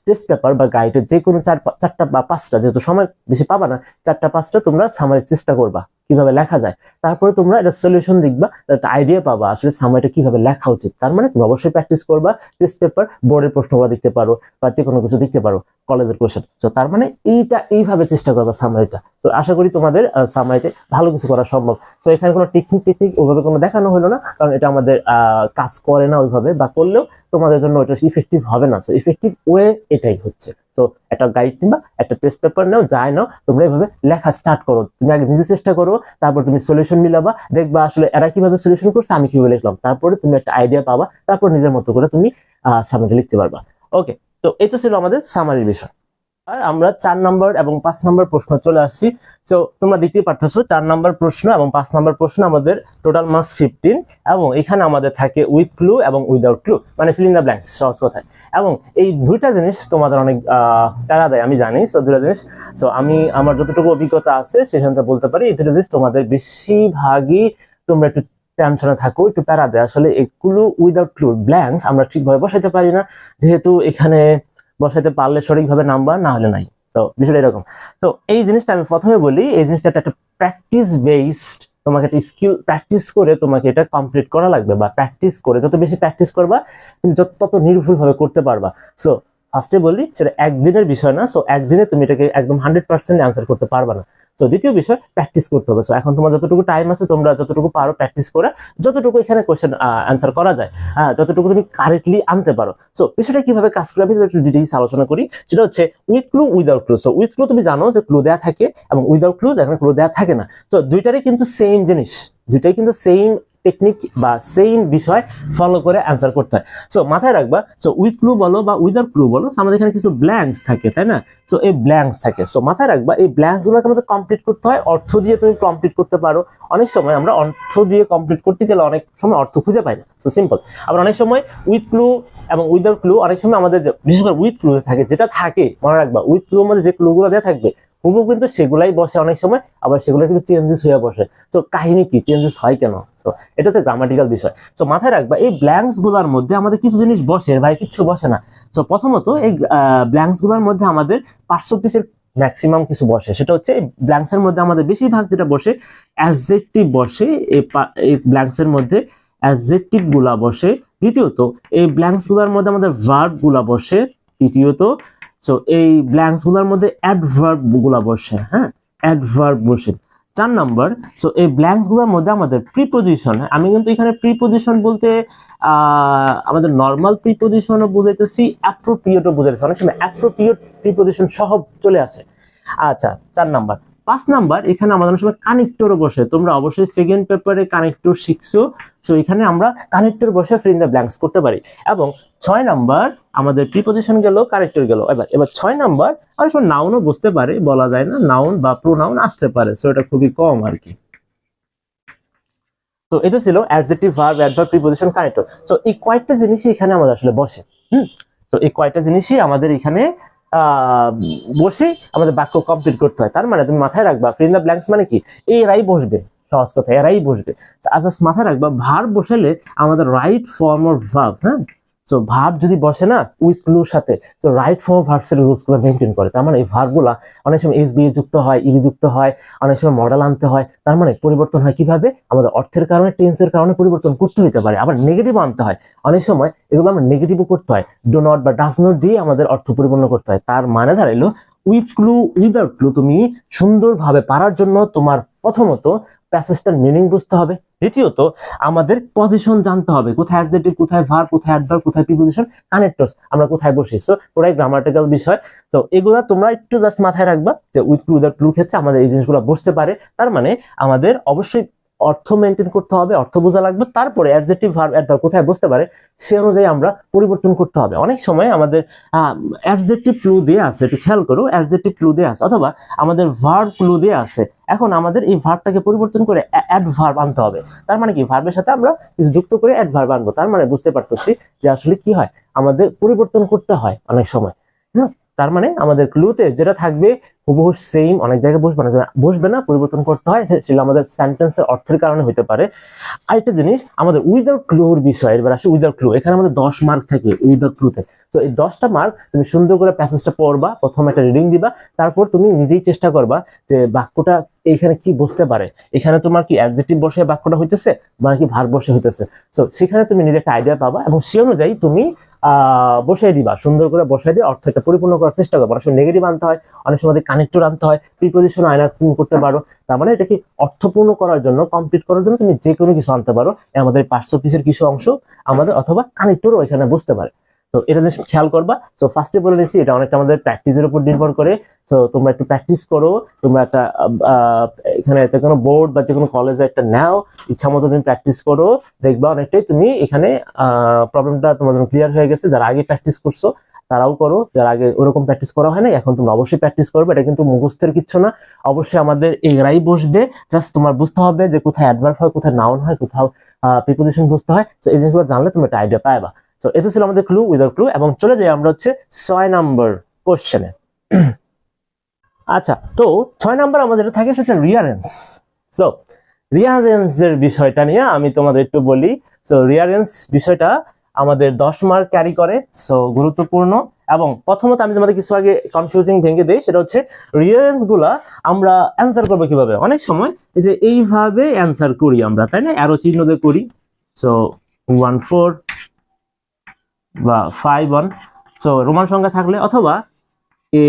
টেস্ট পেপার বা গাইডের যে কোনো 4টা বা 5টা, যেহেতু সময় বেশি পাবা না, 4টা-5টা তোমরা সামারির চেষ্টা করবা কিভাবে লেখা যায়। তারপরে তোমরা একটা সলিউশন দেখবা, একটা আইডিয়া পাবা আসলে সামারিটা কিভাবে লেখা উচিত। তার মানে তুমি অবশ্যই প্র্যাকটিস করবা। টেস্ট পেপার, বোর্ডের প্রশ্নগুলো দেখতে পারো, বা যে কোনো কিছু দেখতে পারো, কলেজের কোশ্চেন। তো তার মানে এইভাবে চেষ্টা করবা সামারিটা। তো আশা করি তোমাদের সামারিতে ভালো কিছু করা সম্ভব। তো এখানে কোনো টেকনিক ওইভাবে কোনো দেখানো হলো না, কারণ এটা আমাদের কাজ করে না ওইভাবে, বা করলেও তোমাদের জন্য এটা ইফেক্টিভ হবে না। সো ইফেক্টিভ ওয়ে এটাই হচ্ছে। সো একটা গাইড নিবা, একটা টেস্ট পেপার নাও, যাই নাও, তোমরা এইভাবে লেখা স্টার্ট করো। তুমি আগে নিজে চেষ্টা করো, তারপর তুমি সলিউশন মিলাবা, দেখবা আসলে এরা কিভাবে সলিউশন করছে, আমি কিভাবে লিখলাম, তারপরে তুমি একটা আইডিয়া পাবা, তারপর নিজের মতো করে তুমি সামারি লিখতে পারবা। ওকে, তো এটা ছিল আমাদের সামারির বিষয়। আর আমরা 4 নম্বর এবং 5 নম্বর প্রশ্ন চলে আসছি। সো তোমরা দেখতেই পারতেছো 4 নম্বর প্রশ্ন এবং 5 নম্বর প্রশ্ন আমাদের টোটাল মার্কস 15 এবং এখানে আমাদের থাকে উইথ ক্লু এবং উইদাউট ক্লু, মানে ফিল ইন দ্য ব্ল্যাঙ্কস সহজ কথায়। এবং এই দুইটা জিনিস তোমাদের অনেক টাকা দেয় আমি জানি। সো দুইটা জিনিস, সো আমি আমার যতটুকু অভিজ্ঞতা আছে সেখানে বলতে পারি এই দুইটা জিনিস তোমাদের বেশিরভাগই তোমরা একটু টেনশনে থাকো, একটু প্যারা দেয়। আসলে এই ক্লু উইদাউট ক্লু ব্ল্যাঙ্কস আমরা ঠিকভাবে বসাইতে পারি না, যেহেতু এখানে বসাইতে পারলে সঠিকভাবে নাম্বার, না হলে নাই। তো বিষয়টা এরকম। তো এই জিনিসটা আমি প্রথমে বলি, এই জিনিসটা একটা প্র্যাকটিস বেসড, তোমাকে একটা স্কিল প্র্যাকটিস করে তোমাকে এটা কমপ্লিট করা লাগবে, বা প্র্যাকটিস করে যত বেশি প্র্যাকটিস করবা তুমি তত নির্ভুল ভাবে করতে পারবা। সো ফার্স্টে বলি সেটা একদিনের বিষয় না। সো একদিনে তুমি এটাকে একদম 100% অ্যান্সার করতে পারবা না। সো দ্বিতীয় বিষয় প্র্যাকটিস করতে হবে। সো এখন তোমার যতটুকু টাইম আছে তোমরা যতটুকু পারো প্র্যাকটিস করে যতটুকু এখানে কোশ্চেন অ্যান্সার করা যায়, যতটুকু তুমি কারেক্টলি আনতে পারো। সো বিষয়টা কিভাবে কাজ করে আমি একটু ডিটেইলস আলোচনা করি। সেটা হচ্ছে with clue without clue. So with clue তুমি জানো যে ক্লু দেয়া থাকে, এবং উইদাউট ক্লু এখানে ক্লু দেয়া থাকে না। সো দুইটারই কিন্তু সেম জিনিস, দুইটাই কিন্তু সেম টেকনিক বা সেম বিষয় ফলো করে অ্যান্সার করতে হয়। সো মাথায় রাখবা, সো উইথ ক্লু বলো বা উইদাউট ক্লু বলো, আমাদের এখানে কিছু ব্ল্যাঙ্কস থাকে, তাই না? সো এই ব্ল্যাঙ্কস থাকে। সো মাথায় রাখবা এই ব্ল্যাঙ্কস গুলোকে আমাদের কমপ্লিট করতে হয়। অর্থ দিয়ে তুমি কমপ্লিট করতে পারো। অনেক সময় আমরা অর্থ দিয়ে কমপ্লিট করতে গেলে অনেক সময় অর্থ খুঁজে পাই না। So simple. আবার অনেক সময় উইথ ক্লু এবং উইদাউট ক্লু অনেক সময় আমাদের বিশেষ করে উইথ ক্লু থাকে, যেটা থাকে মনে রাখবা উইথ ক্লু মধ্যে যে ক্লু গুলো দেওয়া থাকবে হুবহু কিন্তু সেগুলাই বসে অনেক সময়, আবার সেগুলো কিন্তু চেঞ্জেস হয়ে বসে। তো কাহিনী কি, চেঞ্জেস হয় কেন? সো এটা হচ্ছে গ্রামাটিক্যাল বিষয়। সো মাথায় রাখবা এই ব্ল্যাঙ্কস গুলোর মধ্যে আমাদের কিছু জিনিস বসে, ভাই কিছু বসে না। সো প্রথমত এই ব্ল্যাঙ্কস গুলোর মধ্যে আমাদের পার্টস পিসের ম্যাক্সিমাম কিছু বসে। সেটা হচ্ছে ব্ল্যাঙ্কস এর মধ্যে আমাদের বেশিরভাগ যেটা বসে অ্যাডজেক্টিভ বসে, এই ব্ল্যাঙ্কস এর মধ্যে অ্যাডজেক্টিভ গুলা বসে। দ্বিতীয়ত এই ব্ল্যাঙ্কস গুলোর মধ্যে আমাদের ভার্ব গুলা বসে। তৃতীয়ত সো এই ব্ল্যাঙ্কস গুলোর মধ্যে অ্যাডভার্ব গুলা বসে, হ্যাঁ অ্যাডভার্ব বসে। 4 নাম্বার, সো এই ব্ল্যাঙ্কস গুলোর মধ্যে আমাদের প্রিপোজিশন, আমি কিন্তু এখানে প্রিপোজিশন বলতে আমাদের নর্মাল প্রিপোজিশনও বুঝাইতেছি, অ্যাপ্রোপ্রিয়েটও বুঝাইতেছি। অনেক সময় অ্যাপ্রোপ্রিয়েট প্রিপোজিশন সহ চলে আসে। আচ্ছা 4 নাম্বার। 5 নাম্বার, এখানে আমাদের অনেক সময় কানেক্টরও বসে। তোমরা অবশ্যই সেকেন্ড পেপারে কানেক্টর শিখছো। সো এখানে আমরা কানেক্টর বসে ফিল ইন দ্য ব্ল্যাঙ্কস করতে পারি। এবং 6 নাম্বার আমাদের প্রিপোজিশন গেল, কানেক্টর গেল। এবার 6 নাম্বার অনেক সময় নাউনও বুঝতে পারে, বলা যায় না, নাউন বা প্রোনাউন আসতে পারে। সো এটা খুবই কম আর কি। তো এটা ছিল adjective, verb, adverb, preposition, connector. So এই কয়েকটা জিনিসই এখানে আমাদের আসলে বসে। তো এই কয়েকটা জিনিসই আমাদের এখানে বসে আমাদের বাক্য কমপ্লিট করতে হয়। তার মানে তুমি মাথায় রাখবা ফিল ইন দ্য ব্ল্যাঙ্কস মানে কি, এরাই বসবে। সহজ কথা, এরাই বসবে। আচ্ছা মাথায় রাখবা ভার্ব বসালে আমাদের রাইট ফর্ম অফ ভার্ব, হ্যাঁ। সো ভার্ব যদি বসে না উইথ ক্লুর সাথে, so right form of verbs এর রুলস গুলো মেইনটেইন করে। তার মানে এই ভার্ব গুলা অনেক সময় এস বি যুক্ত হয়, ইবি যুক্ত হয়, অনেক সময় মডেল আনতে হয়। তার মানে পরিবর্তন হয় কিভাবে, আমাদের অর্থের কারণে, টেন্সের কারণে পরিবর্তন করতে হতে পারে। আবার নেগেটিভ আনতে হয়, অনেক সময় এগুলো আমরা নেগেটিভও করতে হয়। ডো নট বা ডাজ নট দিয়ে আমাদের অর্থ পরিপূর্ণ করতে হয়। তার মানে দাঁড়াইলো উইথ ক্লু উইদাউট ক্লু তুমি সুন্দরভাবে পারার জন্য তোমার প্রথমত প্যাসেজটার মিনিং বুঝতে হবে। দ্বিতীয়ত আমাদের পজিশন জানতে হবে, কোথায় অ্যাডজেক্টিভ, কোথায় ভার্ব, কোথায় অ্যাডভার্ব, কোথায় প্রিপোজিশন, কানেক্টরস আমরা কোথায় বসি। সো পুরাই গ্রামাটিক্যাল বিষয়। তো এগুলা তোমরা একটু জাস্ট মাথায় রাখবা যে উইথ ক্লু উইদাউট ক্লু ক্ষেত্রে আমাদের এই জিনিসগুলো বসতে পারে। তার মানে আমাদের অবশ্যই অর্থ মেনটেন করতে হবে, অর্থ বোঝা লাগবে। তারপরে অ্যাডজেক্টিভ, ভার্ব, অ্যাডভার্ব কোথায় বসতে পারে সে অনুযায়ী আমরা পরিবর্তন করতে হবে। অনেক সময় আমাদের অ্যাডজেক্টিভ ক্লু দিয়ে আছে, একটু খেয়াল করো, অ্যাডজেক্টিভ ক্লু দিয়ে আছে, অথবা আমাদের ভার্ব ক্লু দিয়ে আছে। এখন আমাদের এই ভার্বটাকে পরিবর্তন করে অ্যাডভার্ব আনতে হবে। তার মানে কি, ভার্বের সাথে আমরা কিছু যুক্ত করে অ্যাডভার্ব আনবো। তার মানে বুঝতে পারতেছি যে আসলে কি হয়, আমাদের পরিবর্তন করতে হয় অনেক সময়, হ্যাঁ। তার মানে আমাদের ক্লুতে যেটা থাকবে হুবহু সেম অনেক জায়গায় বসবে না, পরিবর্তন করতে হয়। সেটা আমাদের সেন্টেন্সের অর্থের কারণে হতে পারে। আরেকটা জিনিস আমাদের উইদাউট ক্লুর বিষয়, এবার আসে উইদাউট ক্লু। এখানে আমাদের 10 মার্ক থাকে উইদাউট ক্লুতে। তো এই 10টা মার্ক তুমি সুন্দর করে প্যাসেজটা পড়বা, প্রথমে একটা রিডিং দিবা, তারপর তুমি নিজেই চেষ্টা করবা যে বাক্যটা এইখানে কি বসতে পারে। এখানে তোমার কি অ্যাডজেক্টিভ বসে বাক্যটা হইতেছে, মানে কি ভার্ব বসে হইতেছে। সো সেখানে তুমি নিজে একটা আইডিয়া পাবা, এবং সে অনুযায়ী তুমি বসাই দিবা, সুন্দর করে বসাই দিয়ে অর্থটা পরিপূর্ণ করার চেষ্টা করবো। অনেক সময় নেগেটিভ আনতে হয়, অনেক সময় কানেক্টর আনতে হয়, প্রিপোজিশন আয়না তুমি করতে পারো। তার মানে এটাকে অর্থপূর্ণ করার জন্য, কমপ্লিট করার জন্য তুমি যে কোনো কিছু আনতে পারো। আমাদের পার্টস অফ স্পিচের কিছু অংশ আমাদের, অথবা কানেক্টরও এখানে বুঝতে পারে। তো এটা জাস্ট খেয়াল করবা। সো ফার্স্টে বলে নিচ্ছি এটা অনেকটা আমাদের প্র্যাকটিসের উপর নির্ভর করে। সো তোমরা একটু প্র্যাকটিস করো, তোমরা একটা এখানে যে কোনো বোর্ড বা যে কোনো কলেজে একটা নাও, ইচ্ছা মতো তুমি প্র্যাকটিস করো, দেখবা অনেকটাই তুমি এখানে প্রবলেমটা তোমার জন্য ক্লিয়ার হয়ে গেছে। যারা আগে প্র্যাকটিস করছো তারাও করো, যারা আগে ওরকম প্র্যাকটিস করা হয় না এখন তোমরা অবশ্যই প্র্যাকটিস করবে। এটা কিন্তু মুখস্থের কিচ্ছু না, অবশ্যই আমাদের এরাই বসবে, জাস্ট তোমার বুঝতে হবে যে কোথায় অ্যাডভার্ব হয়, কোথায় নাউন হয়, কোথাও প্রিপোজিশন বুঝতে হয়। সো এই জিনিসগুলো জানলে তুমি একটা আইডিয়া পাবা। সো এটা ছিল আমাদের ক্লু উইদাউট ক্লু, এবং চলে যাই আমরা হচ্ছে 6 নাম্বার কোশ্চেনে। আচ্ছা, তো 6 নাম্বার আমাদের থাকে সেটা রিয়ারেন্স। সো রিয়ারেন্সের বিষয়টা নিয়ে আমি তোমাদের একটু বলি। সো রিয়ারেন্স বিষয়টা আমাদের 10 মার্ক ক্যারি করে, সো গুরুত্বপূর্ণ। এবং প্রথমত আমি তোমাদের কিছু আগে কনফিউজিং ভেঙে দেই, সেটা হচ্ছে রিয়ারেন্স গুলা আমরা অ্যান্সার করবো কিভাবে। অনেক সময় এই যে এইভাবে অ্যান্সার করি আমরা, তাই না, অ্যারো চিহ্ন দিয়ে করি। সো 1 4 বা 5 1, সো রোমান সংখ্যা থাকলে, অথবা এ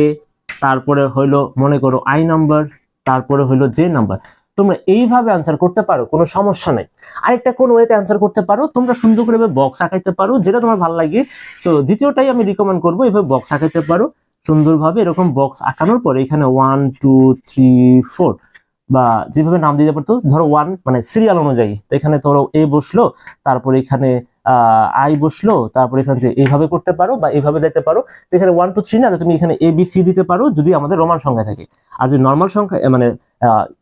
তারপরে হইলো মনে করো আই নাম্বার, তারপরে হইলো জে নাম্বার, তোমরা এইভাবে অ্যান্সার করতে পারো, কোনো সমস্যা নেই। আরেকটা কোন ওয়েতে অ্যান্সার করতে পারো, তোমরা সুন্দর করে বক্স আঁকাইতে পারো, যেটা তোমার ভালো লাগে। সো দ্বিতীয়টাই আমি রিকমেন্ড করবো, এইভাবে বক্স আঁকাইতে পারো সুন্দরভাবে। এরকম বক্স আঁকানোর পরে এখানে 1 2 3 4 বা যেভাবে নাম দিতে পারতো, ধরো 1 মানে সিরিয়াল অনুযায়ী, তো এখানে ধরো এ বসলো, তারপরে এখানে আই বসলো, তারপরে এখানে যে এইভাবে করতে পারো বা এইভাবে যেতে পারো। যেখানে 1 2 3 না, তুমি এখানে এ বি সি দিতে পারো যদি আমাদের রোমান সংখ্যা থাকে। আর যদি নর্মাল সংখ্যা মানে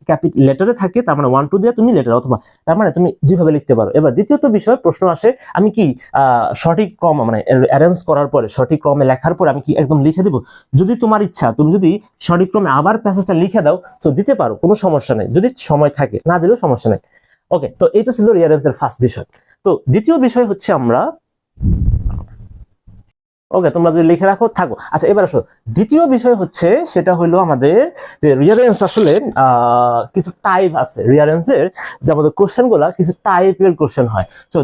ক্যাপিটাল লেটারে থাকে, তার মানে 1 2 দিয়ে তুমি লেটার, অথবা তার মানে তুমি দুইভাবে লিখতে পারো। এবার দ্বিতীয়ত বিষয় প্রশ্ন আসে, আমি কি সঠিক ক্রম মানে অ্যারেঞ্জ করার পরে, সঠিক ক্রমে লেখার পরে আমি কি একদম লিখে দিব? যদি তোমার ইচ্ছা, তুমি যদি সঠিক ক্রমে আবার প্যাসেজটা লিখে দাও, তো দিতে পারো, কোনো সমস্যা নেই, যদি সময় থাকে, না দিলেও সমস্যা নেই। ওকে, তো এইটা ছিল রিয়ারেন্সের ফার্স্ট বিষয়। তো দ্বিতীয় বিষয় হচ্ছে আমরা, ওকে তোমরা যদি লিখে রাখো থাকো। আচ্ছা, এবার আসো দ্বিতীয় বিষয় হচ্ছে, সেটা হলো আমাদের যে রিয়ারেন্স আসলে কিছু টাইপ আছে রিয়ারেন্সের, যে আমাদের কোশ্চেন গুলা কিছু টাইপের কোশ্চেন হয়। তো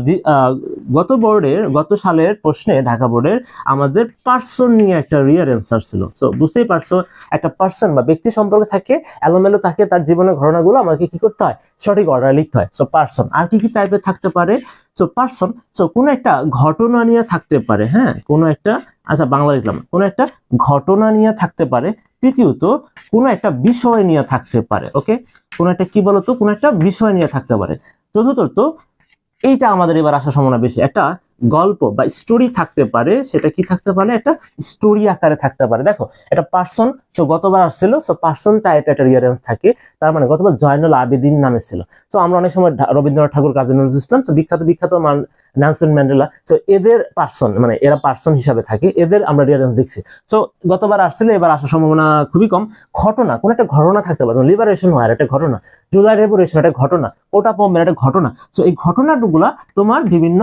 গত সালের প্রশ্নে ঢাকা বোর্ডের আমাদের পার্সন নিয়ে একটা রিয়ারেন্স ছিল। তো বুঝতেই পারছো, একটা পার্সন বা ব্যক্তি সম্পর্কে থাকে, এলোমেলো থাকে, তার জীবনের ঘটনাগুলো আমাকে কি করতে হয়, সঠিক অর্ডারে লিখতে হয়। So person. আর কি কি টাইপের থাকতে পারে? সো পার্সন, সো কোনো একটা ঘটনা নিয়ে থাকতে পারে, হ্যাঁ, কোনো একটা, আচ্ছা বাংলা লিখলাম, কোনো একটা ঘটনা নিয়ে থাকতে পারে। তৃতীয়ত কোনো একটা বিষয় নিয়ে থাকতে পারে। ওকে, কোনো একটা কি বলতো, কোনো একটা বিষয় নিয়ে থাকতে পারে। চতুর্থত, এইটা আমাদের এবার আসার সম্ভাবনা বেশি, একটা গল্প বা স্টোরি থাকতে পারে। সেটা কি থাকতে পারে? একটা স্টোরি আকারে থাকতে পারে। দেখো, এটা পার্সন, তো গতবার আসছিল, সো পার্সন টাইপের একটা রিয়ারেন্স থাকে। তার মানে গতবার জয়নুল আবেদিন নামে ছিল। সো আমরা অনেক সময় রবীন্দ্রনাথ ঠাকুর, কাজী নজরুল ইসলাম, সো বিখ্যাত নেলসন ম্যান্ডেলা, সো এদের পার্সন মানে এরা পার্সন হিসাবে থাকে, এদের আমরা রিয়ারেন্স দেখছি। সো গতবার আসছিল, এবার আসার সম্ভাবনা খুবই কম। ঘটনা, কোন একটা ঘটনা থাকতে পারে, লিবারেশন হয় একটা ঘটনা, জুলাই রেভলিউশন একটা ঘটনা, ওটা পম্পের একটা ঘটনা। সো এই ঘটনাগুলা তোমার বিভিন্ন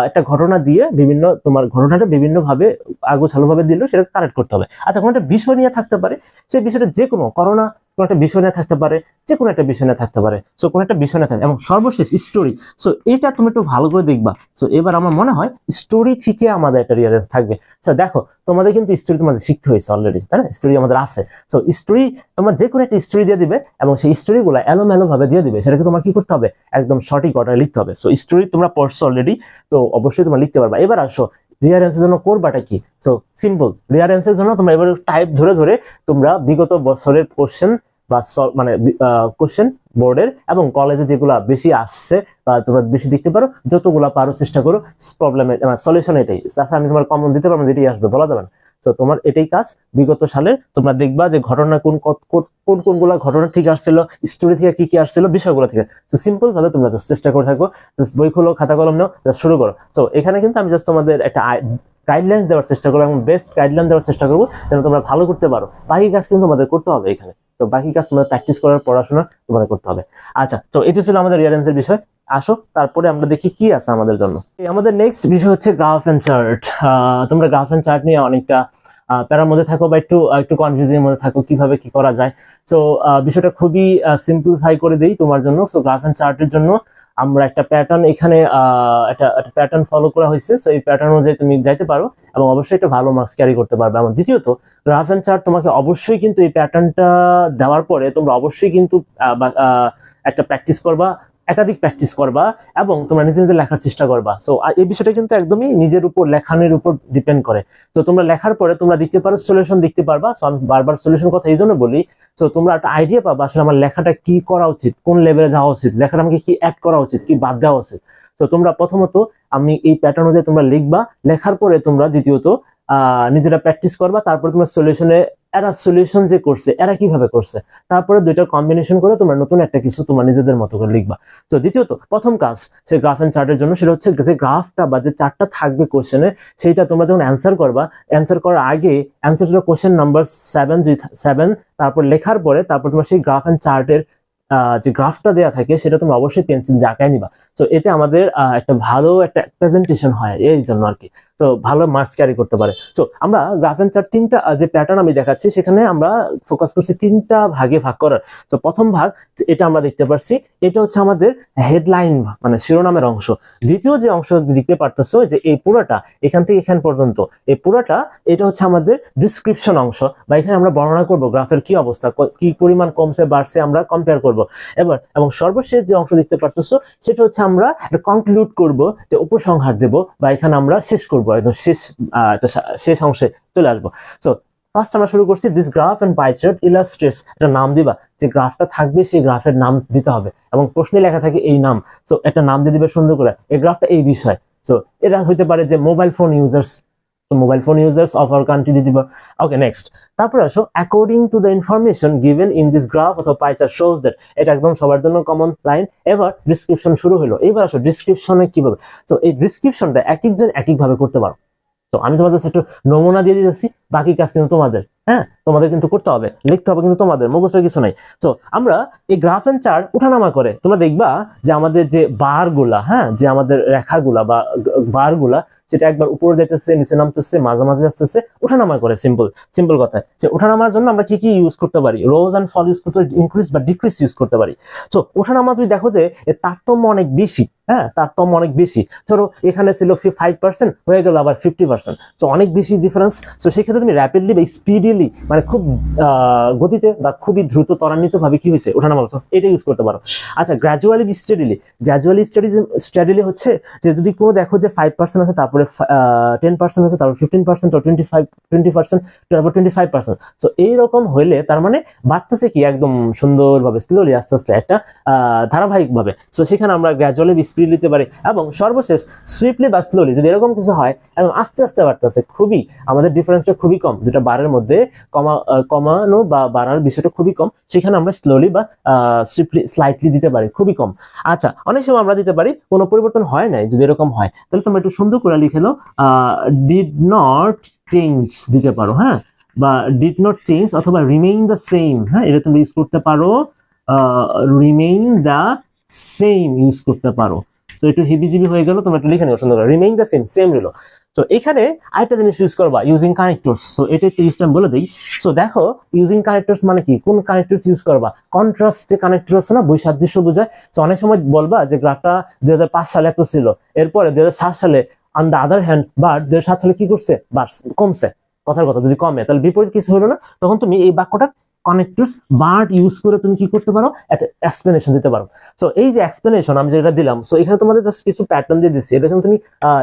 একটা ঘটনা দিয়ে বিভিন্ন, তোমার ঘটনাটা বিভিন্ন ভাবে আগোছালো ভাবে দিলেও সেটা কারেক্ট করতে হবে। আচ্ছা, কোনো একটা বিষয় নিয়ে থাকতে পারে, সেই বিষয়টা যে কোনো, করোনা কোনো একটা বিষয় নিয়ে থাকতে পারে, যে কোনো একটা বিষয় নিয়ে থাকতে পারে। সো কোনো একটা বিষয় নিয়ে থাকে, এবং সর্বশেষ স্টোরি। সো এটা তুমি একটু ভালো করে দেখবা। সো এবার আমার মনে হয় স্টোরি থেকে আমাদের একটা রিয়ারেন্স থাকবে। সো দেখো, তোমাদের কিন্তু স্টোরি তোমাদের শিখতে হয়েছে অলরেডি, তাই না? স্টোরি আমাদের আছে। সো স্টোরি তোমার যে কোনো একটা স্টোরি দিয়ে দিবে, এবং সেই স্টোরি গুলা এলোমেলো ভাবে দিয়ে দিবে। সেটাকে তোমার কি করতে হবে, একদম সঠিক অর্ডারে লিখতে হবে। সো স্টোরি তোমরা পড়ছো অলরেডি, তো অবশ্যই তোমরা লিখতে পারবা। এবার আসো রিয়ারেন্সের জন্য করবাটা কি। সো সিম্পল, রিয়ারেন্সের জন্য তোমরা এবার টাইপ ধরে ধরে তোমরা বিগত বছরের কোশ্চেন বা মানে কোশ্চেন বোর্ডের এবং কলেজে যেগুলা বেশি আসছে বা তোমরা বেশি দেখতে পারো, যতগুলা পারো চেষ্টা করো প্রবলেমের সলিউশন এটাই। আমি তোমার কমন দিতে পারবো, যেটাই আসবে বলা যাবে না। তো তোমার এটাই কাজ। বিগত সালের তোমরা দেখবা যে ঘটনা কোনগুলা ঘটনা থেকে আসছিল, স্টোরি থেকে কি কি আসছিল, বিষয়গুলো থেকে। তো সিম্পল ভাবে তোমরা চেষ্টা করে থাকো, জাস্ট বই খুলো, খাতা কলম নাও, জাস্ট শুরু করো। তো এখানে কিন্তু আমি জাস্ট তোমাদের একটা গাইডলাইন দেওয়ার চেষ্টা করবো, এবং বেস্ট গাইডলাইন দেওয়ার চেষ্টা করবো, যেন তোমরা ভালো করতে পারো। বাকি কাজ কিন্তু তোমাদের করতে হবে এখানে। তো বাকি কাজ তোমাদের প্র্যাকটিস করার, পড়াশোনা তোমাদের করতে হবে। আচ্ছা, তো এটি ছিল আমাদের রিয়ারেন্সের বিষয়। আসো তারপরে আমরা দেখি কি আছে আমাদের জন্য। আমাদের নেক্সট বিষয় হচ্ছে গ্রাফ এন্ড চার্ট। তোমরা গ্রাফ এন্ড চার্ট নিয়ে অনেকটা প্যারার মধ্যে থাকো, বা একটু কনফিউজিং মধ্যে থাকো, কিভাবে কি করা যায়। তো বিষয়টা খুবই সিম্পলিফাই করে দেই তোমার জন্য। সো গ্রাফ এন্ড চার্টের জন্য আমরা একটা প্যাটার্ন এখানে একটা প্যাটার্ন ফলো করা হয়েছে। সো এই প্যাটার্ন অনুযায়ী তুমি যাইতে পারো, এবং অবশ্যই একটা ভালো মার্কস ক্যারি করতে পারবে। এবং দ্বিতীয়ত, গ্রাফ এন্ড চার্ট তোমাকে অবশ্যই কিন্তু এই প্যাটার্নটা দেওয়ার পরে তোমরা অবশ্যই কিন্তু একটা প্র্যাকটিস করবা, একাধিক প্র্যাকটিস করবা, এবং তোমরা নিজে নিজে লেখার চেষ্টা করবা। সো এই বিষয়টা কিন্তু একদমই নিজের উপর, লেখানোর উপর ডিপেন্ড করে। তো তোমরা লেখার পরে তোমরা দেখতে পারো, সলিউশন দেখতে পারবা। সো আমি বারবার সলিউশন কথা এই জন্য বলি, তো তোমরা একটা আইডিয়া পাবা আসলে আমার লেখাটা কি করা উচিত, কোন লেভেলে যাওয়া উচিত, লেখাটা আমাকে কি অ্যাড করা উচিত, কি বাদ দেওয়া উচিত। তো তোমরা প্রথমত আমি এই প্যাটার্ন অনুযায়ী তোমরা লিখবা, লেখার পরে তোমরা দ্বিতীয়ত নিজেরা প্র্যাকটিস করবা, তারপরে তোমার সলিউশনে এরা সলিউশন যে করছে এরা কিভাবে করছে, তারপরে দুইটার কম্বিনেশন করে তোমরা নতুন একটা কিছু তোমার নিজেদের মতো করে লিখবা। তো দ্বিতীয়ত প্রথম কাজ সে গ্রাফ এন্ড চার্টের জন্য, সেটা হচ্ছে যে গ্রাফটা বা যে চার্টটা থাকবে কোশ্চেনে, সেইটা তোমরা যখন অ্যান্সার করবা, অ্যান্সার করার আগে অ্যান্সারটা কোশ্চেন নাম্বার 7, তারপর লেখার পরে তারপর তোমার সেই গ্রাফ এন্ড চার্টের যে গ্রাফটা দেওয়া থাকে সেটা তোমরা অবশ্যই পেন্সিল দিয়ে আঁকায় নিবা। তো এতে আমাদের একটা ভালো একটা প্রেজেন্টেশন হয় এই জন্য আর কি, তো ভালো মার্কস ক্যারি করতে পারে। তো আমরা গ্রাফ এন্ড চার্ট তিনটা যে প্যাটার্ন আমি দেখাচ্ছি সেখানে আমরা ফোকাস করছি তিনটা ভাগে ভাগ করার। তো প্রথম ভাগ এটা আমরা দেখতে পাচ্ছি, এটা হচ্ছে আমাদের হেডলাইন মানে শিরোনামের অংশ। দ্বিতীয় যে অংশ দেখতে পারতেছো যে এই পুরোটা এখান থেকে এখান পর্যন্ত এই পুরোটা, এটা হচ্ছে আমাদের ডিসক্রিপশন অংশ, বা এখানে আমরা বর্ণনা করব গ্রাফের কি অবস্থা, কি পরিমাণ কমছে বাড়ছে আমরা কম্পেয়ার করব। এবং সর্বশেষ যে অংশ দেখতে পারতেছো সেটা হচ্ছে আমরা কনক্লুড করব, যে উপসংহার দেব, বা এখানে আমরা শেষ করব, একদম শেষ অংশে চলে আসবো। সো ফার্স্ট আমরা শুরু করছি this graph and pie chart illustrates, একটা নাম দিবা, যে গ্রাফটা থাকবে সেই গ্রাফের নাম দিতে হবে, এবং প্রশ্নে লেখা থাকে এই নাম। সো একটা নাম দিয়ে দিবে সুন্দর করে, এই গ্রাফটা এই বিষয়। সো এটা হইতে পারে যে mobile phone users, mobile phone users of our country দিয়ে দিবা। ওকে নেক্সট, তারপর আসো according to the information given in this graph অথবা পাই চার্ট শোজ দ্যাট, এটা একদম সবার জন্য কমন লাইন। এবার ডিসক্রিপশন শুরু হলো, এবার আসো ডিসক্রিপশনে কিভাবে। তো এই ডিসক্রিপশনটা এক একজন এক একভাবে করতে পারো। তো আমি তোমাদের একটু নমুনা দিয়ে দিতেছি, বাকি কাজ কিন্তু তোমাদের, হ্যাঁ তোমাদের কিন্তু করতে হবে, লিখতে হবে কিন্তু তোমাদের, মুখস্থের কিছু নাই। তো আমরা এই গ্রাফ এন্ড চার্ট উঠানামা করে তোমরা দেখবা যে আমাদের যে বার গুলা, হ্যাঁ যে আমাদের রেখাগুলা বা বার গুলা, সেটা একবার উপরে যাইতেছে, নিচে নামতেছে, মাঝামাঝি আসতেছে, উঠানামা করে। সিম্পল কথা, যে উঠানামার জন্য আমরা কি কি ইউজ করতে পারি, রোজ এন্ড ফল ইউজ করতে পারি, ইনক্রিজ বা ডিক্রিজ ইউজ করতে পারি। তো ওঠানামা তুমি দেখো যে এর তারতম্য অনেক বেশি, হ্যাঁ তারতম্য অনেক বেশি। ধরো এখানে ছিল 5% হয়ে গেল আবার 50%, তো অনেক বেশি ডিফারেন্স। তো সেক্ষেত্রে তুমি র্যাপিডলি বা স্পিডিলি মানে খুব গতিতে বা খুবই দ্রুত ত্বরান্বিত ভাবে কি হয়েছে ওঠানামা, এটা ইউজ করতে পারো। আচ্ছা গ্র্যাজুয়ালি স্টাডিলি হচ্ছে যে যদি কোনো দেখো যে 5% আছে, তারপরে 10% আছে, তারপর 15%, 20%, তারপর 25%, তো এইরকম হইলে তার মানে বাড়তেছে কি একদম সুন্দরভাবে স্লোলি আস্তে আস্তে একটা ধারাবাহিক ভাবে। তো সেখানে আমরা গ্র্যাজুয়ালি স্পিড নিতে পারি। এবং সর্বশেষ সুইফটলি বা স্লোলি যদি এরকম কিছু হয় এবং আস্তে আস্তে বাড়তেছে, খুবই আমাদের ডিফারেন্সটা খুবই কম, দুটা বারের মধ্যে কমানো বা বাড়ার বিষয়টা খুবই কম, সেখানে আমরা স্লোলি বা স্লাইটলি দিতে পারি, খুবই কম। আচ্ছা অনেক সময় আমরা দিতে পারি কোনো পরিবর্তন হয় নাই, যদি এরকম হয় তাহলে তোমরা একটু সুন্দর করে লিখে নাও ডিড নট চেঞ্জ দিতে পারো, হ্যাঁ বা ডিড নট চেঞ্জ অথবা রিমেইন দ্য সেম, হ্যাঁ এটা তুমি ইউজ করতে পারো, রিমেইন দ্য সেম ইউজ করতে পারো। তো একটু হিবিজিবি হয়ে গেল, তোমরা একটু লিখে নিও সুন্দর করে, রিমেইন দ্য সেম রইল। তো এখানে আরেকটা জিনিস ইউজ করবা, ইউজিং কানেক্টরস। সো এটা একটু ইউজটা আমি বলে দিই। সো দেখো ইউজিং কানেক্টরস মানে কি, কোন কানেক্টরস ইউজ করবা, কন্ট্রাস্ট যে কানেক্টর আছে না, বৈসাদৃশ্য বোঝায়। তো অনেক সময় বলবা যে গ্রাফটা 2005 সালে এত ছিল, এরপরে 2007 সালে on the other hand but 2007 সালে কি করছে, কমছে। কথার কথা যদি কমে তাহলে বিপরীত কিছু হলো না, তখন তুমি এই বাক্যটা কানেক্টরস বাট ইউজ করে তুমি কি করতে পারো, একটা এক্সপ্লেনেশন দিতে পারো। সো এই যে এক্সপ্লেনেশন আমি যেটা দিলাম, সো এখানে তোমাদের জাস্ট কিছু প্যাটার্ন দিয়ে দিচ্ছি, এটা কিন্তু তুমি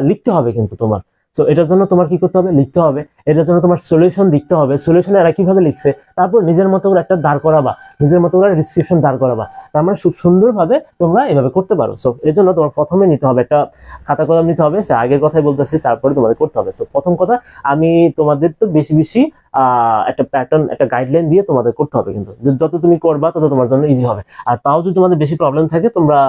লিখতে হবে কিন্তু তোমার। সো এটার জন্য তোমার কি করতে হবে, লিখতে হবে। এটার জন্য তোমার সলিউশন লিখতে হবে, সলিউশনে এরা কিভাবে লিখছে, তারপর নিজের মতো করে একটা দাঁড় করাবা, নিজের মতো করে ডিসক্রিপশন দাঁড় করাবা। তার মানে খুব সুন্দরভাবে তোমরা এভাবে করতে পারো। সো এর জন্য তোমার প্রথমে নিতে হবে একটা খাতা কলম নিতে হবে, সে আগের কথাই বলতেছি, তারপরে তোমাদের করতে হবে। সো প্রথম কথা আমি তোমাদের তো বেশি বেশি একটা প্যাটার্ন একটা গাইডলাইন দিয়ে তোমাদের করতে হবে, কিন্তু যত তুমি করবা তত তোমার জন্য ইজি হবে। আর তাও যদি তোমাদের বেশি প্রবলেম থাকে তোমরা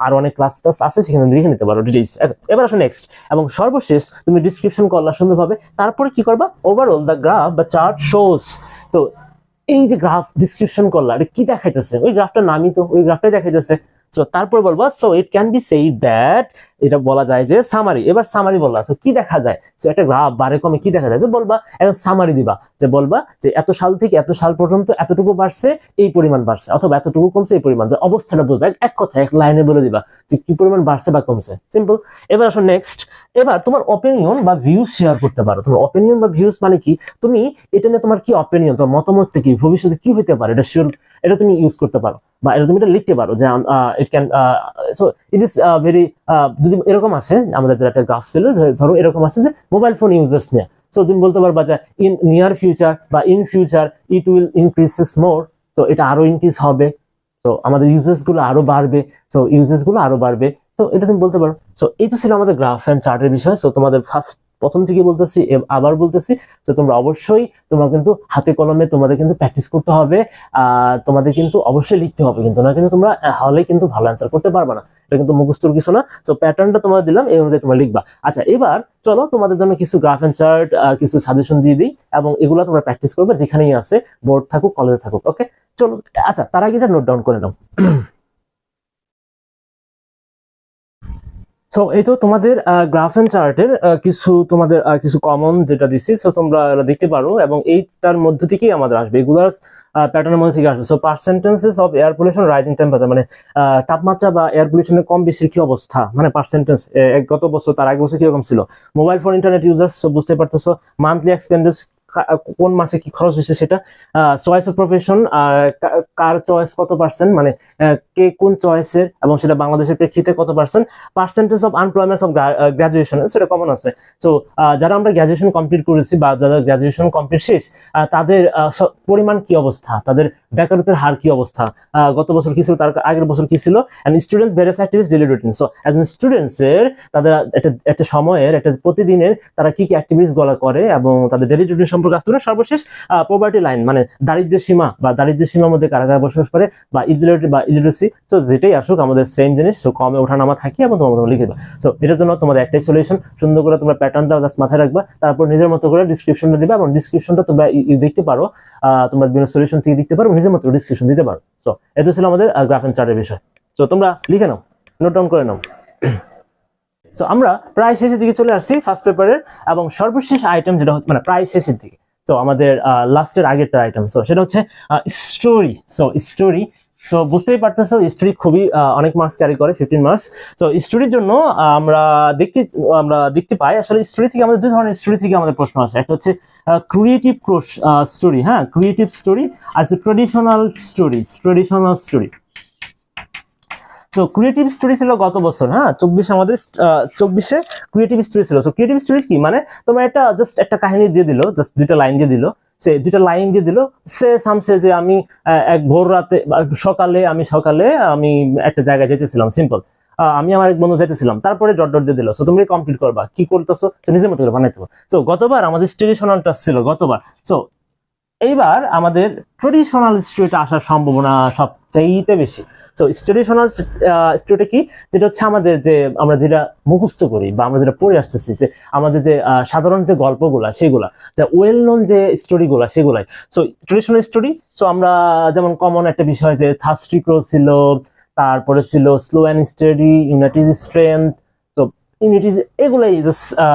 আর অনেক ক্লাস আছে সেখানে লিখে নিতে পারো ডিটেইলস। এবার আসো নেক্সট, এবং সর্বশেষ তুমি ডিসক্রিপশন করলা সুন্দরভাবে, তারপরে কি করবা, ওভারঅল দ্য গ্রাফ বা চার্ট শোস। তো এই যে গ্রাফ ডিসক্রিপশন করলা, এটা কি দেখাইতেছে, ওই গ্রাফটার নামই তো ওই গ্রাফটাই দেখাইতেছে। সো তারপর বলবো so it can be said that, এটা বলা যায় যে সামারি। এবার সামারি বললা, সো কি দেখা যায়, সো একটা গ্রাফ বারে কমে কি দেখা যায়, যে বলবা একটা সামারি দিবা, যে বলবা যে এত সাল থেকে এত সাল পর্যন্ত এতটুকু বাড়ছে, এই পরিমাণ বাড়ছে, অথবা এতটুকু কমছে এই পরিমাণ, অবস্থাটা বলবা এক কথায় এক লাইনে বলে দিবা যে কি পরিমাণ বাড়ছে বা কমছে, সিম্পল। এবার আসো নেক্সট, এবার তোমার অপিনিয়ন বা ভিউজ শেয়ার করতে পারো। তোমার অপিনিয়ন বা ভিউজ মানে কি, তুমি এটা নিয়ে তোমার কি অপিনিয়ন, তোমার মতামত কি ভবিষ্যতে কি হতে পারে, এটা শিওর, এটা তুমি ইউজ করতে পারো, বা এটা তুমি এটা লিখতে পারো যে it can so it is very, যদি এরকম আসে আমাদের একটা গ্রাফ ছিল, ধরো এরকম আসে যে মোবাইল ফোন ইউজার্স নিয়ে, সো তুমি বলতে পারবা যে ইন নিয়ার ফিউচার বা in future it will increases more, তো এটা আরো ইনক্রিজ হবে, তো আমাদের ইউজেস গুলো আরো বাড়বে, তো এটা তুমি বলতে পারো। সো এই তো ছিল আমাদের গ্রাফ এন্ড চার্টের বিষয়। সো তোমাদের ফার্স্ট প্রথম থেকে বলতেছি, আবার বলতেছি যে তোমরা অবশ্যই তোমরা কিন্তু হাতে কলমে তোমাদের কিন্তু প্র্যাকটিস করতে হবে, তোমাদের কিন্তু অবশ্যই লিখতে হবে, কিন্তু না কিন্তু তোমরা হলে কিন্তু ভালো অ্যান্সার করতে পারবে না, এটা কিন্তু মুখস্থর কিছু না। সো প্যাটার্নটা তোমাদের দিলাম, এই অনুযায়ী তোমরা লিখবা। আচ্ছা, এবার চলো তোমাদের জন্য কিছু গ্রাফ এন্ড চার্ট, কিছু সাজেশন দিয়ে দিই, এবং এগুলো তোমরা প্র্যাকটিস করবে যেখানেই আছে, বোর্ড থাকুক কলেজে থাকুক। ওকে, চলো। আচ্ছা, তার আগে এটা নোট ডাউন করে নাও। সো এই তো তোমাদের গ্রাফ এন্ড চার্টের কিছু তোমাদের কিছু কমন যেটা দিছি, সো তোমরা দেখতে পারো, এবং এইটার মধ্যে থেকেই আমাদের আসবে, এগুলার প্যাটার্নের মধ্যে থেকে আসবে। So পার্সেন্টেজেস of air pollution rising temperature, মানে তাপমাত্রা বা এয়ার পলিউশনের কম বেশির কি অবস্থা, মানে পার্সেন্টেজ গত বছর তার আগে বছর কিরকম ছিল। মোবাইল ফোন ইন্টারনেট ইউজার্স, বুঝতে পারতেছো। মান্থলি এক্সপেন্ডিচার, কোন মাসে কি খরচ হয়েছে সেটা। Choice of profession, car choice কত পার্সেন্ট, মানে কে কোন চয়েসের, এবং সেটা বাংলাদেশের প্রেক্ষিতে কত percent. Percentage of unemployment of graduation, সেটা কমন আছে। সো যারা আমরা গ্রাজুয়েশন কমপ্লিট করেছি বা যারা গ্রাজুয়েশন কমপ্লিট শেষ, তাদের পরিমাণ কি অবস্থা, তাদের বেকারত্বের হার কি অবস্থা, গত বছর কি ছিল, তার আগের বছর কি ছিল। And students various activities daily routine, so as an students এর তাদের একটা সময়ের, একটা প্রতিদিনের তারা কি কি অ্যাক্টিভিটিস গুলো করে এবং তাদের ডেইলি রুটিন সম্পর্কে আসতে পারে। সর্বশেষ পভার্টি লাইন, মানে দারিদ্র্যের সীমা বা দারিদ্র্যের সীমার মধ্যে কারা কারা বসবাস করে, বা ইলিটারেসি। সো যেটাই আসুক আমাদের সেম জিনিস, সো কমে ওঠানামা থাকি এবং তোমরা লিখে দেবা। সো এটার জন্য তোমাদের একটাই সলিউশন, সুন্দর করে তোমরা প্যাটার্নটা জাস্ট মাথায় রাখবা, তারপর নিজের মতো করে ডিসক্রিপশনটা দিবা, এবং ডিসক্রিপশনটা তোমরা দেখতে পারো, তোমরা বিভিন্ন সলিউশন থেকে দেখতে পারো, নিজের মতো ডিসক্রিপশন দিতে পারো। সো এটা ছিল আমাদের গ্রাফ এন্ড চার্টের বিষয়। তো তোমরা লিখে নাও, নোট ডাউন করে নাও। সো আমরা প্রায় শেষের দিকে চলে আসছি ফার্স্ট পেপারের, এবং সর্বশেষ আইটেম যেটা হচ্ছে, মানে প্রায় শেষের দিকে, সো আমাদের লাস্টের আগেরটা আইটেম, সো সেটা হচ্ছে স্টোরি। সো স্টোরি, সো বুঝতেই পারতেছো স্টোরি খুবই অনেক মার্কস ক্যারি করে, 15 মার্কস। সো স্টোরির জন্য আমরা দেখতে পাই আসলে স্টোরি থেকে আমাদের দুই ধরনের স্টোরি থেকে আমাদের প্রশ্ন আসে। একটা হচ্ছে ক্রিয়েটিভ স্টোরি, হ্যাঁ, ক্রিয়েটিভ স্টোরি, আর traditional story. So creative story ছিল গত বছর, হ্যাঁ, 24 আমাদের 24-এ ক্রিয়েটিভ স্টোরি ছিল। সো ক্রিয়েটিভ স্টোরি কি, মানে তোমার একটা জাস্ট একটা কাহিনী দিয়ে দিল, জাস্ট দুইটা লাইন দিয়ে দিল, সে দুইটা লাইন দিয়ে দিল, সে সামসে যে আমি এক ভোর রাতে সকালে আমি একটা জায়গায় যেতেছিলাম, সিম্পল, আমি আমার এক বন্ধু যেতেছিলাম, তারপরে ডট ডট দিয়ে দিল। সো তুমি কমপ্লিট করবা, কি করতেছো নিজের মতো করে বানাইতে হবে। সো গতবার আমাদের ট্রেডিশনালটা ছিল গতবার। সো এইবার আমাদের ট্রেডিশনাল স্টোরিটা আসার সম্ভাবনা সবচাইতে বেশি। সো ট্রেডিশনাল স্টোরিটা কি, যেটা হচ্ছে আমাদের যে আমরা যেটা মুখস্থ করি বা আমরা যেটা পড়ে আসতেছি, যে আমাদের যে সাধারণ যে গল্পগুলা, সেগুলা যে ওয়েল নোন যে স্টোরিগুলা, সেগুলাই। সো ট্রেডিশনাল স্টোরি, সো আমরা যেমন কমন একটা বিষয় যে থার্স্টি ক্রো ছিল, তারপরে ছিল slow and steady, unite is strength, তো ইউনিটি, এগুলাই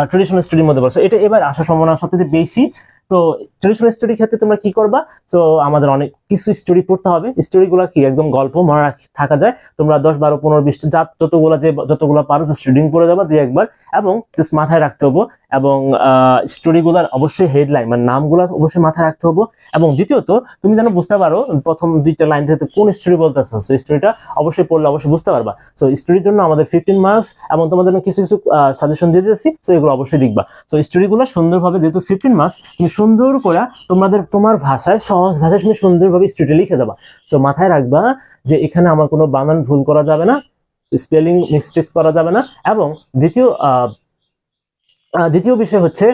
ট্রেডিশনাল স্টোরির মধ্যে পড়ে। এটা এবার আসার সম্ভাবনা সবচেয়ে বেশি। তো ট্রেডিশনাল স্টোরির ক্ষেত্রে তোমরা কি করবা, সো আমাদের অনেক কিছু স্টোরি পড়তে হবে। স্টোরিগুলো কি একদম গল্প মনে থাকা যায়, তোমরা 10, 12, 15, 20 যতগুলো পারো জাস্ট রিডিং করে যাবা দুই একবার, এবং জাস্ট মাথায় রাখতে হবে। এবং স্টোরিগুলার অবশ্যই হেডলাইন, মানে নামগুলো অবশ্যই মাথায় রাখতে হবে। এবং দ্বিতীয়ত তুমি যেন বুঝতে পারো প্রথম দুইটা লাইন থেকে কোন স্টোরি বলতেছো, সো স্টোরিটা অবশ্যই পড়লে অবশ্যই বুঝতে পারবা। সো স্টোরির জন্য আমাদের 15 মার্কস, এবং তোমাদের জন্য কিছু সাজেশন দিয়ে দিয়েছি, সো এগুলো অবশ্যই লিখবা। সো স্টোরিগুলো সুন্দরভাবে, যেহেতু 15 মার্কস, তুমি সুন্দর করে তোমার ভাষায়, সহজ ভাষায় তুমি সুন্দরভাবে স্টোরিটা লিখে যাবা। সো মাথায় রাখবা যে এখানে আমার কোনো বানান ভুল করা যাবে না, স্পেলিং মিস্টেক করা যাবে না, এবং দ্বিতীয় বিষয় হচ্ছে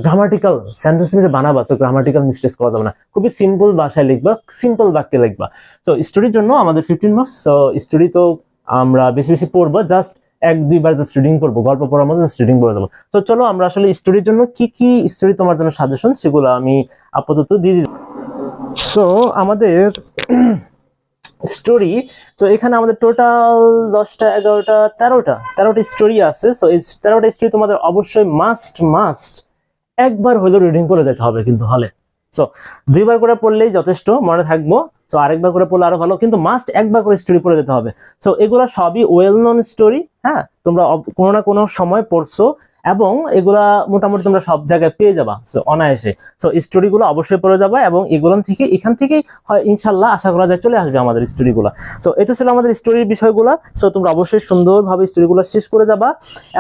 গ্রামাটিক্যাল সেন্টেন্স যে বানাবা, সো গ্রামাটিক্যাল মিস্টেক করা যাবে না, খুবই সিম্পল ভাষায় লিখবা, সিম্পল বাক্যে লিখবা। সো স্টোরির জন্য আমাদের 15 মার্কস। সো স্টোরি তো আমরা বেশি বেশি পড়বো, জাস্ট 1-2 বার জাস্ট রিডিং পড়বো, গল্প পড়ার মতো জাস্ট রিডিং পড়ে দেবো। তো চলো আমরা আসলে স্টোরির জন্য কি কি স্টোরি তোমার জন্য সাজেশন, সেগুলো আমি আপাতত দিয়ে দিই। সো আমাদের স্টোরি, তো এখানে আমাদের টোটাল 10টা, 11টা, 13টা স্টোরি আছে। সো এই 13টা স্টোরি তোমাদের অবশ্যই মাস্ট একবার হলেও রিডিং করে যেতে হবে কিন্তু হলে। সো 2 বার করে পড়লেই যথেষ্ট, মনে থাকবো। সো আরেকবার করে পড়লে আরো ভালো, কিন্তু মাস্ট একবার করে স্টোরি পড়ে যেতে হবে। সো এগুলা সবই ওয়েল নোন স্টোরি, হ্যাঁ, তোমরা কোনো না কোনো সময় পড়ছো, এবং এগুলা মোটামুটি তোমরা সব জায়গায় পেয়ে যাবা, সো অনায়াসে। সো স্টোরিগুলো অবশ্যই পড়ে যাবা, এবং এখান থেকেই হয় ইনশাল্লাহ আশা করা যায় চলে আসবে আমাদের স্টোরিগুলো। সো এটা ছিল আমাদের স্টোরির বিষয়গুলো। সো তোমরা অবশ্যই সুন্দরভাবে স্টোরিগুলো শেষ করে যাবা,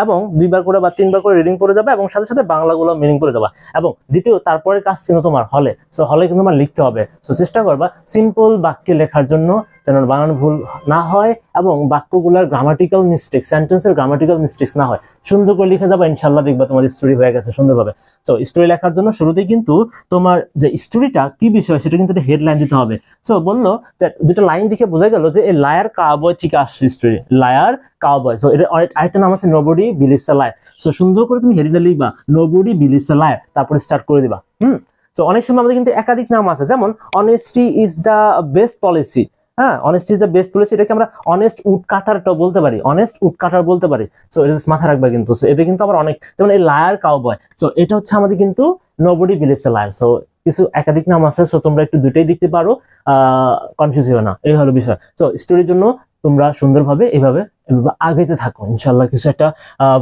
এবং 2 বার করে বা 3 বার করে রিডিং করে যাবা, এবং সাথে সাথে বাংলাগুলো মিনিং করে যাবা। এবং দ্বিতীয়, তারপরে কাজ ছিল তোমার হলে। সো হলে কিন্তু তোমার লিখতে হবে। সো চেষ্টা করবা সিম্পল বাক্যে লেখার জন্য, যেন বানান ভুল না হয়, এবং বাক্যগুলোর গ্রামাটিক্যাল মিস্টেক, সেন্টেন্সের গ্রামাটিক্যাল মিস্টেক না হয়। সুন্দর করে লিখে যাবা, ইনশাআল্লাহ দেখবা তোমার স্টোরি হয়ে গেছে সুন্দরভাবে। সো স্টোরি লেখার জন্য শুরুতেই কিন্তু তোমার যে স্টোরিটা কি বিষয় সেটা কিন্তু একটা হেডলাইন দিতে হবে। সো বললো যে দুটো লাইন দেখে বোঝা গেল যে এই লায়ার কাউবয় থেকে আসছে স্টোরি, লায়ার কাউবয়। সো এটা আরেকটা নাম আছে nobody believes a liar. So সুন্দর করে তুমি হেডলাইন লিখবা নোবডি বিলিভস আ লায়ার, তারপরে স্টার্ট করে দিবা। তো অনেক সময় আমাদের কিন্তু একাধিক নাম আছে, যেমন honesty is the best policy. হ্যাঁ, honesty is the best policy, এটাকে আমরা অনেস্ট উড কাটারটাও বলতে পারি, অনেস্ট উড কাটার বলতে পারি। সো এটা মাথা রাখবা কিন্তু। সো এতে কিন্তু আবার অনেক, যেমন এই লায়ার কাউবয়, সো এটা হচ্ছে আমাদের কিন্তু nobody believes a liar. So কিছু একাধিক নাম আছে, সো তোমরা একটু দুইটাই দেখতে পারো, কনফিউজ হও না, এই হলো বিষয়। সো স্টোরির জন্য তোমরা সুন্দরভাবে এভাবে আগাইতে থাকো, ইনশাল্লাহ কিছু একটা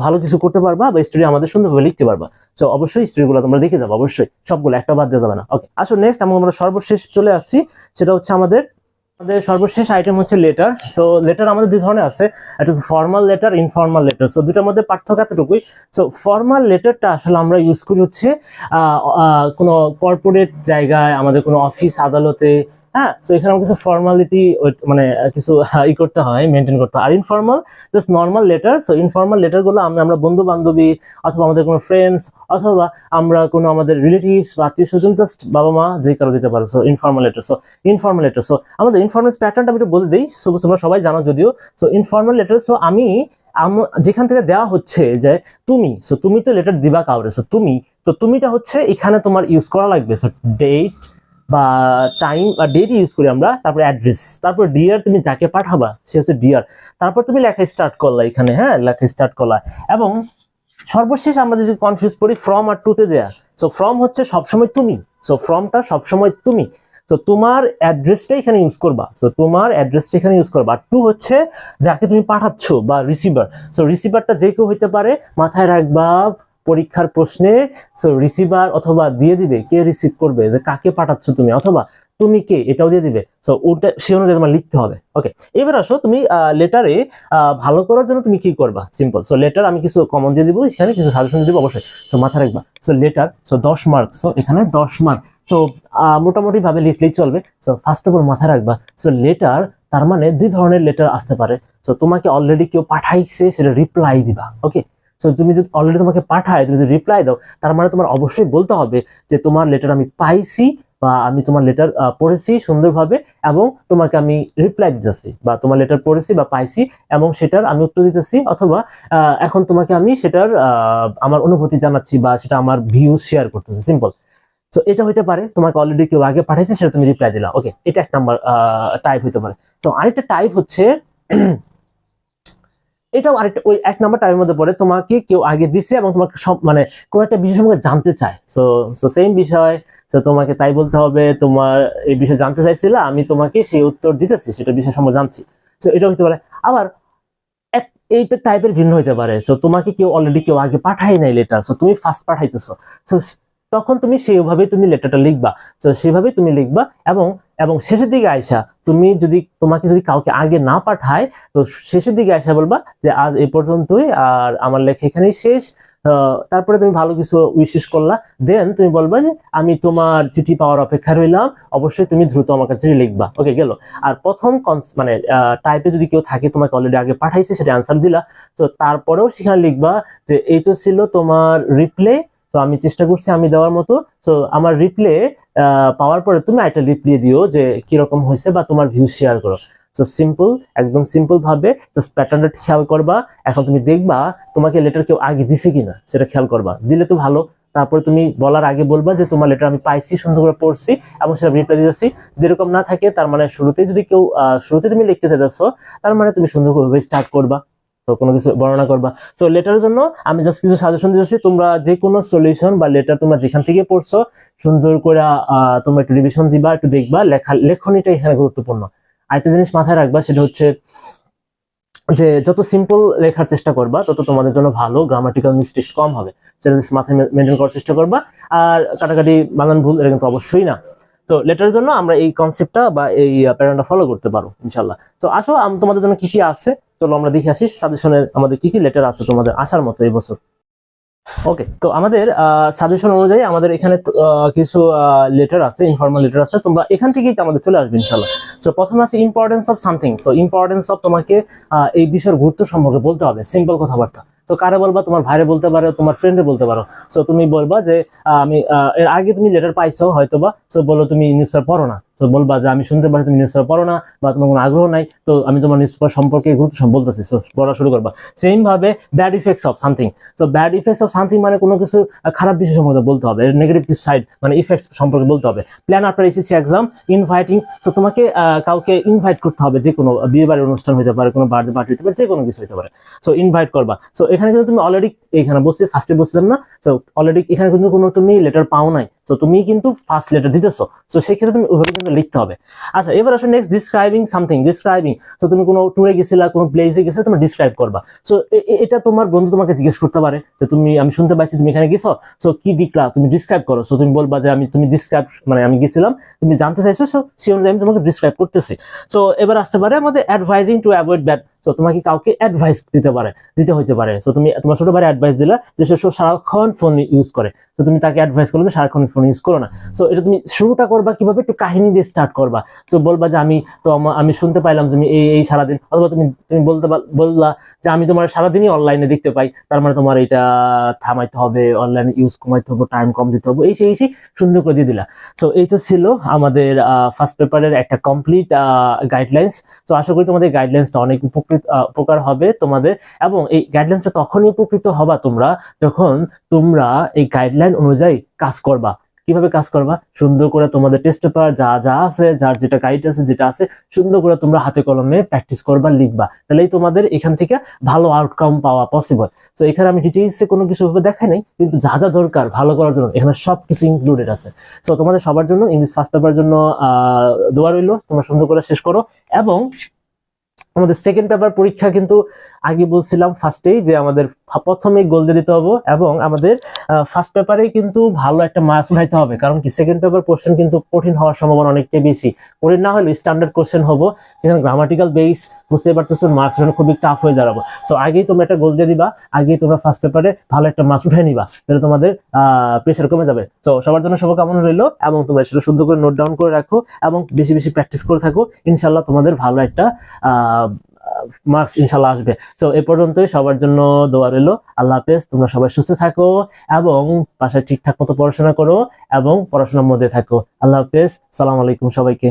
ভালো কিছু করতে পারবা, বা স্টোরি আমাদের সুন্দরভাবে লিখতে পারবা। সো অবশ্যই স্টোরিগুলো তোমরা দেখে যাবো, অবশ্যই সবগুলো, একটা বাদ দেওয়া যাবে না। ওকে, আসো নেক্সট আমরা সর্বশেষ চলে আসছি, সেটা হচ্ছে আমাদের সর্বশেষ আইটেম হচ্ছে লেটার। সো লেটার আমাদের দুই ধরনের আছে, একটা হচ্ছে formal letter, informal letter. So দুটার মধ্যে পার্থক্য এতটুকুই। সো ফর্মাল লেটারটা আসলে আমরা ইউজ করি হচ্ছে কোনো কর্পোরেট জায়গায়, আমাদের কোনো অফিস আদালতে, হ্যাঁ। সো এখানে কিছু ফর্মালিটি মানে কিছু ই করতে হয়, মেনটেন করতে হয়। আর informal just normal letter. So informal letter গুলো আমরা বন্ধু বান্ধবী অথবা আমাদের কোনো ফ্রেন্ডস অথবা আমরা কোনো আমাদের রিলেটিভস বা আত্মীয় স্বজন, জাস্ট বাবা মা যে কারো দিতে পারো। So informal letter. So informal letter, so আমাদের ইনফর্মাল প্যাটার্নটা আমি একটু বলে দিই, তোমরা সবাই জানো যদিও। সো ইনফর্মাল লেটার, সো আমি যেখান থেকে দেওয়া হচ্ছে যে তুমি, সো তুমি তো লেটার দিবা কাউরে, সো তুমি, তো তুমিটা হচ্ছে এখানে তোমার ইউজ করা লাগবে। সো ডেট বা টাইম বা ডেট ইউজ করি আমরা, তারপর অ্যাড্রেস, তারপর ডিয়ার, তুমি যাকে পাঠাবা সে হচ্ছে ডিয়ার, তারপর তুমি লেখা স্টার্ট করলা এখানে, হ্যাঁ লেখা স্টার্ট করলা। এবং সর্বশেষ আমরা যদি কনফিউজ করি ফ্রম আর টু তে যাওয়া। সো ফ্রম হচ্ছে সবসময় তুমি, সো ফ্রমটা সবসময় তুমি, সো তোমার অ্যাড্রেসটা এখানে ইউজ করবা, সো তোমার অ্যাড্রেসটা এখানে ইউজ করবা। আর টু হচ্ছে যাকে তুমি পাঠাচ্ছ বা রিসিভার, সো রিসিভারটা যে কেউ হইতে পারে, মাথায় রাখবা পরীক্ষার প্রশ্নে। সো রিসিভার অথবা দিয়ে দিবে কে রিসিভ করবে, যে কাকে পাঠাচ্ছ তুমি, অথবা তুমি কে, এটাও দিয়ে দিবে। সো ওটা সে অনুযায়ী তোমার লিখতে হবে। ওকে, এবার আসো তুমি লেটারে ভালো করার জন্য তুমি কি করবা, সিম্পল। সো লেটার আমি কিছু কমন দিয়ে দিব, এখানে কিছু সাজেশন দিব অবশ্যই। সো মাথা রাখবা, so letter, so 10 mark, so এখানে 10 মার্ক। সো মোটামুটি ভাবে লিখলেই চলবে। সো ফার্স্ট অফ অল মাথা রাখবা, সো লেটার তার মানে দুই ধরনের লেটার আসতে পারে। সো তোমাকে অলরেডি কেউ পাঠাইছে, সেটা রিপ্লাই দিবা। ওকে, সো তুমি যদি অলরেডি তোমাকে পাঠায়, তুমি যদি রিপ্লাই দাও, তার মানে তোমার অবশ্যই বলতে হবে যে তোমার লেটার আমি পাইছি, বা আমি তোমার লেটার পড়েছি সুন্দরভাবে, এবং তোমাকে আমি রিপ্লাই দিতেছি, বা তোমার লেটার পড়েছি বা পাইছি এবং সেটার আমি উত্তর দিতেছি, অথবা এখন তোমাকে আমি সেটার আমার অনুভূতি জানাচ্ছি, বা সেটা আমার ভিউ শেয়ার করতেছি, সিম্পল। সো এটা হইতে পারে তোমাকে অলরেডি কেউ আগে পাঠাইছে, সেটা তুমি রিপ্লাই দিলা। ওকে, এটা এক নাম্বার টাইপ হইতে পারে। সো আরেকটা টাইপ হচ্ছে এটাও আরেকটা ওই এক নাম্বার টাইপের মধ্যে পড়ে, তোমাকে কেউ আগে দিছে এবং তোমাকে সব মানে কোনো একটা বিষয় সম্পর্কে জানতে চায়। সো সো সেম বিষয়, সো তোমাকে তাই বলতে হবে তোমার এই বিষয়ে জানতে চাইছিল, আমি তোমাকে সেই উত্তর দিতেছি, সেটা বিষয় সম্পর্কে জানছি। সো এটা হতে পারে। আবার এইটা টাইপের ভিন্ন হইতে পারে। সো তোমাকে কেউ অলরেডি কেউ আগে পাঠাই নাই লেটার, সো তুমি ফার্স্ট পাঠাইতেছো, সো তখন তুমি সেইভাবে তুমি লেটারটা লিখবা। সো সেভাবে তুমি লিখবা, এবং এবং শেষের দিকে আইসা তুমি যদি তোমাকে যদি কাউকে আগে না পাঠায়, তো শেষের দিকে আইসা বলবা যে আজ এই পর্যন্তই, আর আমার লেখা এখানেই শেষ। তারপরে তুমি ভালো কিছু উইশেস করলা, দেন তুমি বলবা যে আমি তোমার চিঠি পাওয়ার অপেক্ষা রইলাম, অবশ্যই তুমি দ্রুত আমার কাছে লিখবা। ওকে, গেল। আর প্রথম মানে টাইপে যদি কেউ থাকে তোমাকে অলরেডি আগে পাঠাইছে, সেটা আনসার দিলা। তো তারপরেও সেখানে লিখবা যে এই তো ছিল তোমার রিপ্লে, তো আমি চেষ্টা করছি আমি দেওয়ার মতো। তো আমার রিপ্লে পাওয়ার পরে তুমি একটা রিপ্লাই দিও যে কিরকম হয়েছে, বা তোমার ভিউ শেয়ার করো। সো সিম্পল, একদম সিম্পল ভাবে জাস্ট প্যাটার্নটা খেয়াল করবা। এখন তুমি দেখবা তোমাকে লেটার কেউ আগে দিছে কিনা, সেটা খেয়াল করবা, দিলে তো ভালো। তারপরে তুমি বলার আগে বলবা যে তোমার লেটার আমি পাইছি, সুন্দর করে পড়ছি এবং সেটা রিপ্লাই দিতেছি। যদি এরকম না থাকে, তার মানে শুরুতেই যদি কেউ শুরুতে তুমি লিখতে চাইছো, তার মানে তুমি সুন্দর করে স্টার্ট করবা, তো কোনো কিছু বর্ণনা করবা। সো লেটারের জন্য আমি জাস্ট কিছু সাজেশন দিতেছি, তোমরা যে কোনো সলিউশন বা লেটার তোমরা যেখান থেকে পড়ছো সুন্দর করে তোমরা একটু রিভিশন দিবা, একটু দেখবা, লেখনীটা এখানে গুরুত্বপূর্ণ। আরেকটা জিনিস মাথায় রাখবা, সেটা হচ্ছে যে যত সিম্পল লেখার চেষ্টা করবা তত তোমাদের জন্য ভালো, গ্রামাটিক্যাল মিস্টেক্স কম হবে, সেটা মাথায় মেনটেন করার চেষ্টা করবা। আর কাটাকাটি বানান ভুল এটা কিন্তু অবশ্যই না। তো লেটারের জন্য আমরা এই কনসেপ্টটা বা এই প্যাটার্নটা ফলো করতে পারো ইনশাল্লাহ। তো আসো তোমাদের জন্য কি কি আছে, চলো আমরা দেখে আসি সাজেশনের আমাদের কি কি লেটার আছে তোমাদের আসার মতো এই বছর। ওকে, তো আমাদের সাজেশন অনুযায়ী আমাদের এখানে কিছু লেটার আছে, ইনফর্মাল লেটার আছে, তোমরা এখান থেকেই আমাদের চলে আসবে ইনশাল্লাহ। সো প্রথমে আছে importance of something. So importance of, তোমাকে এই বিষয়ের গুরুত্ব সম্পর্কে বলতে হবে, সিম্পল কথাবার্তা। সো কারে বলবা, তোমার ভাইরে বলতে পারো, তোমার ফ্রেন্ডে বলতে পারো। সো তুমি বলবা যে আমি এর আগে তুমি লেটার পাইছো হয়তোবা, সো বলো তুমি নিউজ পেপার পড়ো না, তো বলবা যে আমি শুনতে পাচ্ছি তুমি নিউজ পেপার পড়ো না বা তোমার কোনো আগ্রহ নাই, তো আমি তোমার নিউজ পেপার সম্পর্কে গুরুত্ব বলতেছি, সো পড়া শুরু করবা। সেম ভাবে bad effects of something, so bad effects of something মানে কোনো কিছু খারাপ বিষয় সম্পর্কে বলতে হবে, নেগেটিভ কিছু সাইড মানে ইফেক্টস সম্পর্কে বলতে হবে। Plan after SSC exam, inviting, so তোমাকে কাউকে ইনভাইট করতে হবে, যে কোনো বিয়ে বাড়ির অনুষ্ঠান হতে পারে, কোনো বার্থডে পার্টি হতে পারে, যে কোনো কিছু হতে পারে, সো ইনভাইট করবা। সো এখানে কিন্তু তুমি অলরেডি এখানে বসে ফার্স্টে বসছিলাম না, সো অলরেডি এখানে কিন্তু কোনো তুমি লেটার পাও নাই, সো তুমি কিন্তু ফার্স্ট লেটার দিতেছো, সো সেক্ষেত্রে তুমি ওইভাবে কিন্তু লিখতে হবে। আচ্ছা, এবার আসো next, describing something, describing, so তুমি কোনো ট্যুরে গেছিলা, কোনো প্লেসে গেছিলে, তুমি ডিসক্রাইব করবা। সো এটা তোমার বন্ধু তোমাকে জিজ্ঞেস করতে পারে যে আমি শুনতে পাইছি তুমি এখানে গেছো, সো কি দেখলা, তুমি ডিসক্রাইব করো। সো তুমি বলবা যে তুমি ডিসক্রাইব মানে আমি গেছিলাম, তুমি জানতে চাইছো, সো সেই অনুযায়ী আমি তোমাকে ডিসক্রাইব করতেছি। সো এবার আসতে পারে আমাদের advising to avoid bad, so তোমাকে কাউকে অ্যাডভাইস দিতে হইতে পারে। সো তুমি তোমার ছোট ভাইয়ের অ্যাডভাইস দিলা যে সে সারাক্ষণ ফোন ইউজ করে, সো তুমি তাকে অ্যাডভাইস করলে যে সারাক্ষণ ফোন ইউজ করো না। সো এটা তুমি শুরুটা করবা কিভাবে, একটু কাহিনী দিয়ে স্টার্ট করবা। সো বলবা যে আমি শুনতে পাইলাম তুমি এই সারাদিন, অথবা তুমি বললা যে আমি তোমার সারাদিনই অনলাইনে দেখতে পাই, তার মানে তোমার এটা থামাইতে হবে, অনলাইনে ইউজ কমাইতে হবে, টাইম কম দিতে হবে, এই সেই সুন্দর করে দিয়ে দিলা। সো এই তো ছিল আমাদের ফার্স্ট পেপারের একটা কমপ্লিট গাইডলাইন্স। সো আশা করি তোমাদের গাইডলাইন্সটা অনেক উপকার হবে তোমাদের, এবং এই গাইডলাইন্সটা তখনই উপকৃত হবা তোমরা যখন তোমরা এই গাইডলাইন অনুযায়ী কাজ করবা। কিভাবে কাজ করবা, সুন্দর করে তোমাদের টেস্ট পেপার যা আছে, যার যেটা গাইড আছে, যেটা আছে, সুন্দর করে তোমরা হাতে কলমে প্র্যাকটিস করবা, লিখবা, তাহলেই তোমাদের এখান থেকে ভালো আউটকাম পাওয়া পসিবল। সো এখানে আমি ডিটেইলসে কোনো কিছু ভাবে দেখাই নাই, কিন্তু যা দরকার ভালো করার জন্য এখানে সবকিছু ইনক্লুডেড আছে। সো তোমাদের সবার জন্য ইংলিশ ফার্স্ট পেপারের জন্য দোয়া রইলো, তোমরা সুন্দর করে শেষ করো। এবং আমাদের সেকেন্ড পেপার পরীক্ষা কিন্তু আগে বলছিলাম ফার্স্টেই যে আমাদের প্রথমেই গোল দিয়ে দিতে হবে, এবং আমাদের ফার্স্ট পেপারেই কিন্তু ভালো একটা মার্কস উঠাইতে হবে, কারণ কি সেকেন্ড পেপার কোশ্চেন কিন্তু কঠিন হওয়ার সম্ভাবনা অনেকটাই বেশি। কঠিন না হলে স্ট্যান্ডার্ড কোশ্চেন হবো, যেখানে গ্রামাটিক্যাল বেস বুঝতে পারতেছো, মার্কস উঠানো খুবই টাফ হয়ে যাবে। সো আগেই তোমরা একটা গোল দিয়ে দিবা, আগেই তোমরা ফার্স্ট পেপারে ভালো একটা মার্কস উঠাই নিবা, তাহলে তোমাদের প্রেশার কমে যাবে। সো সবার জন্য শুভকামনা রইলো, এবং তোমরা সেটা সুন্দর করে নোট ডাউন করে রাখো এবং বেশি বেশি প্র্যাকটিস করে থাকো, ইনশাল্লাহ তোমাদের ভালো একটা মার্কস ইনশাল্লাহ আসবে। তো এই পর্যন্তই, সবার জন্য দোয়া রইলো। আল্লাহ হাফেজ, তোমরা সবাই সুস্থ থাকো এবং বাসায় ঠিকঠাক মতো পড়াশোনা করো এবং পড়াশোনার মধ্যে থাকো। আল্লাহ হাফেজ, সালাম আলাইকুম সবাইকে।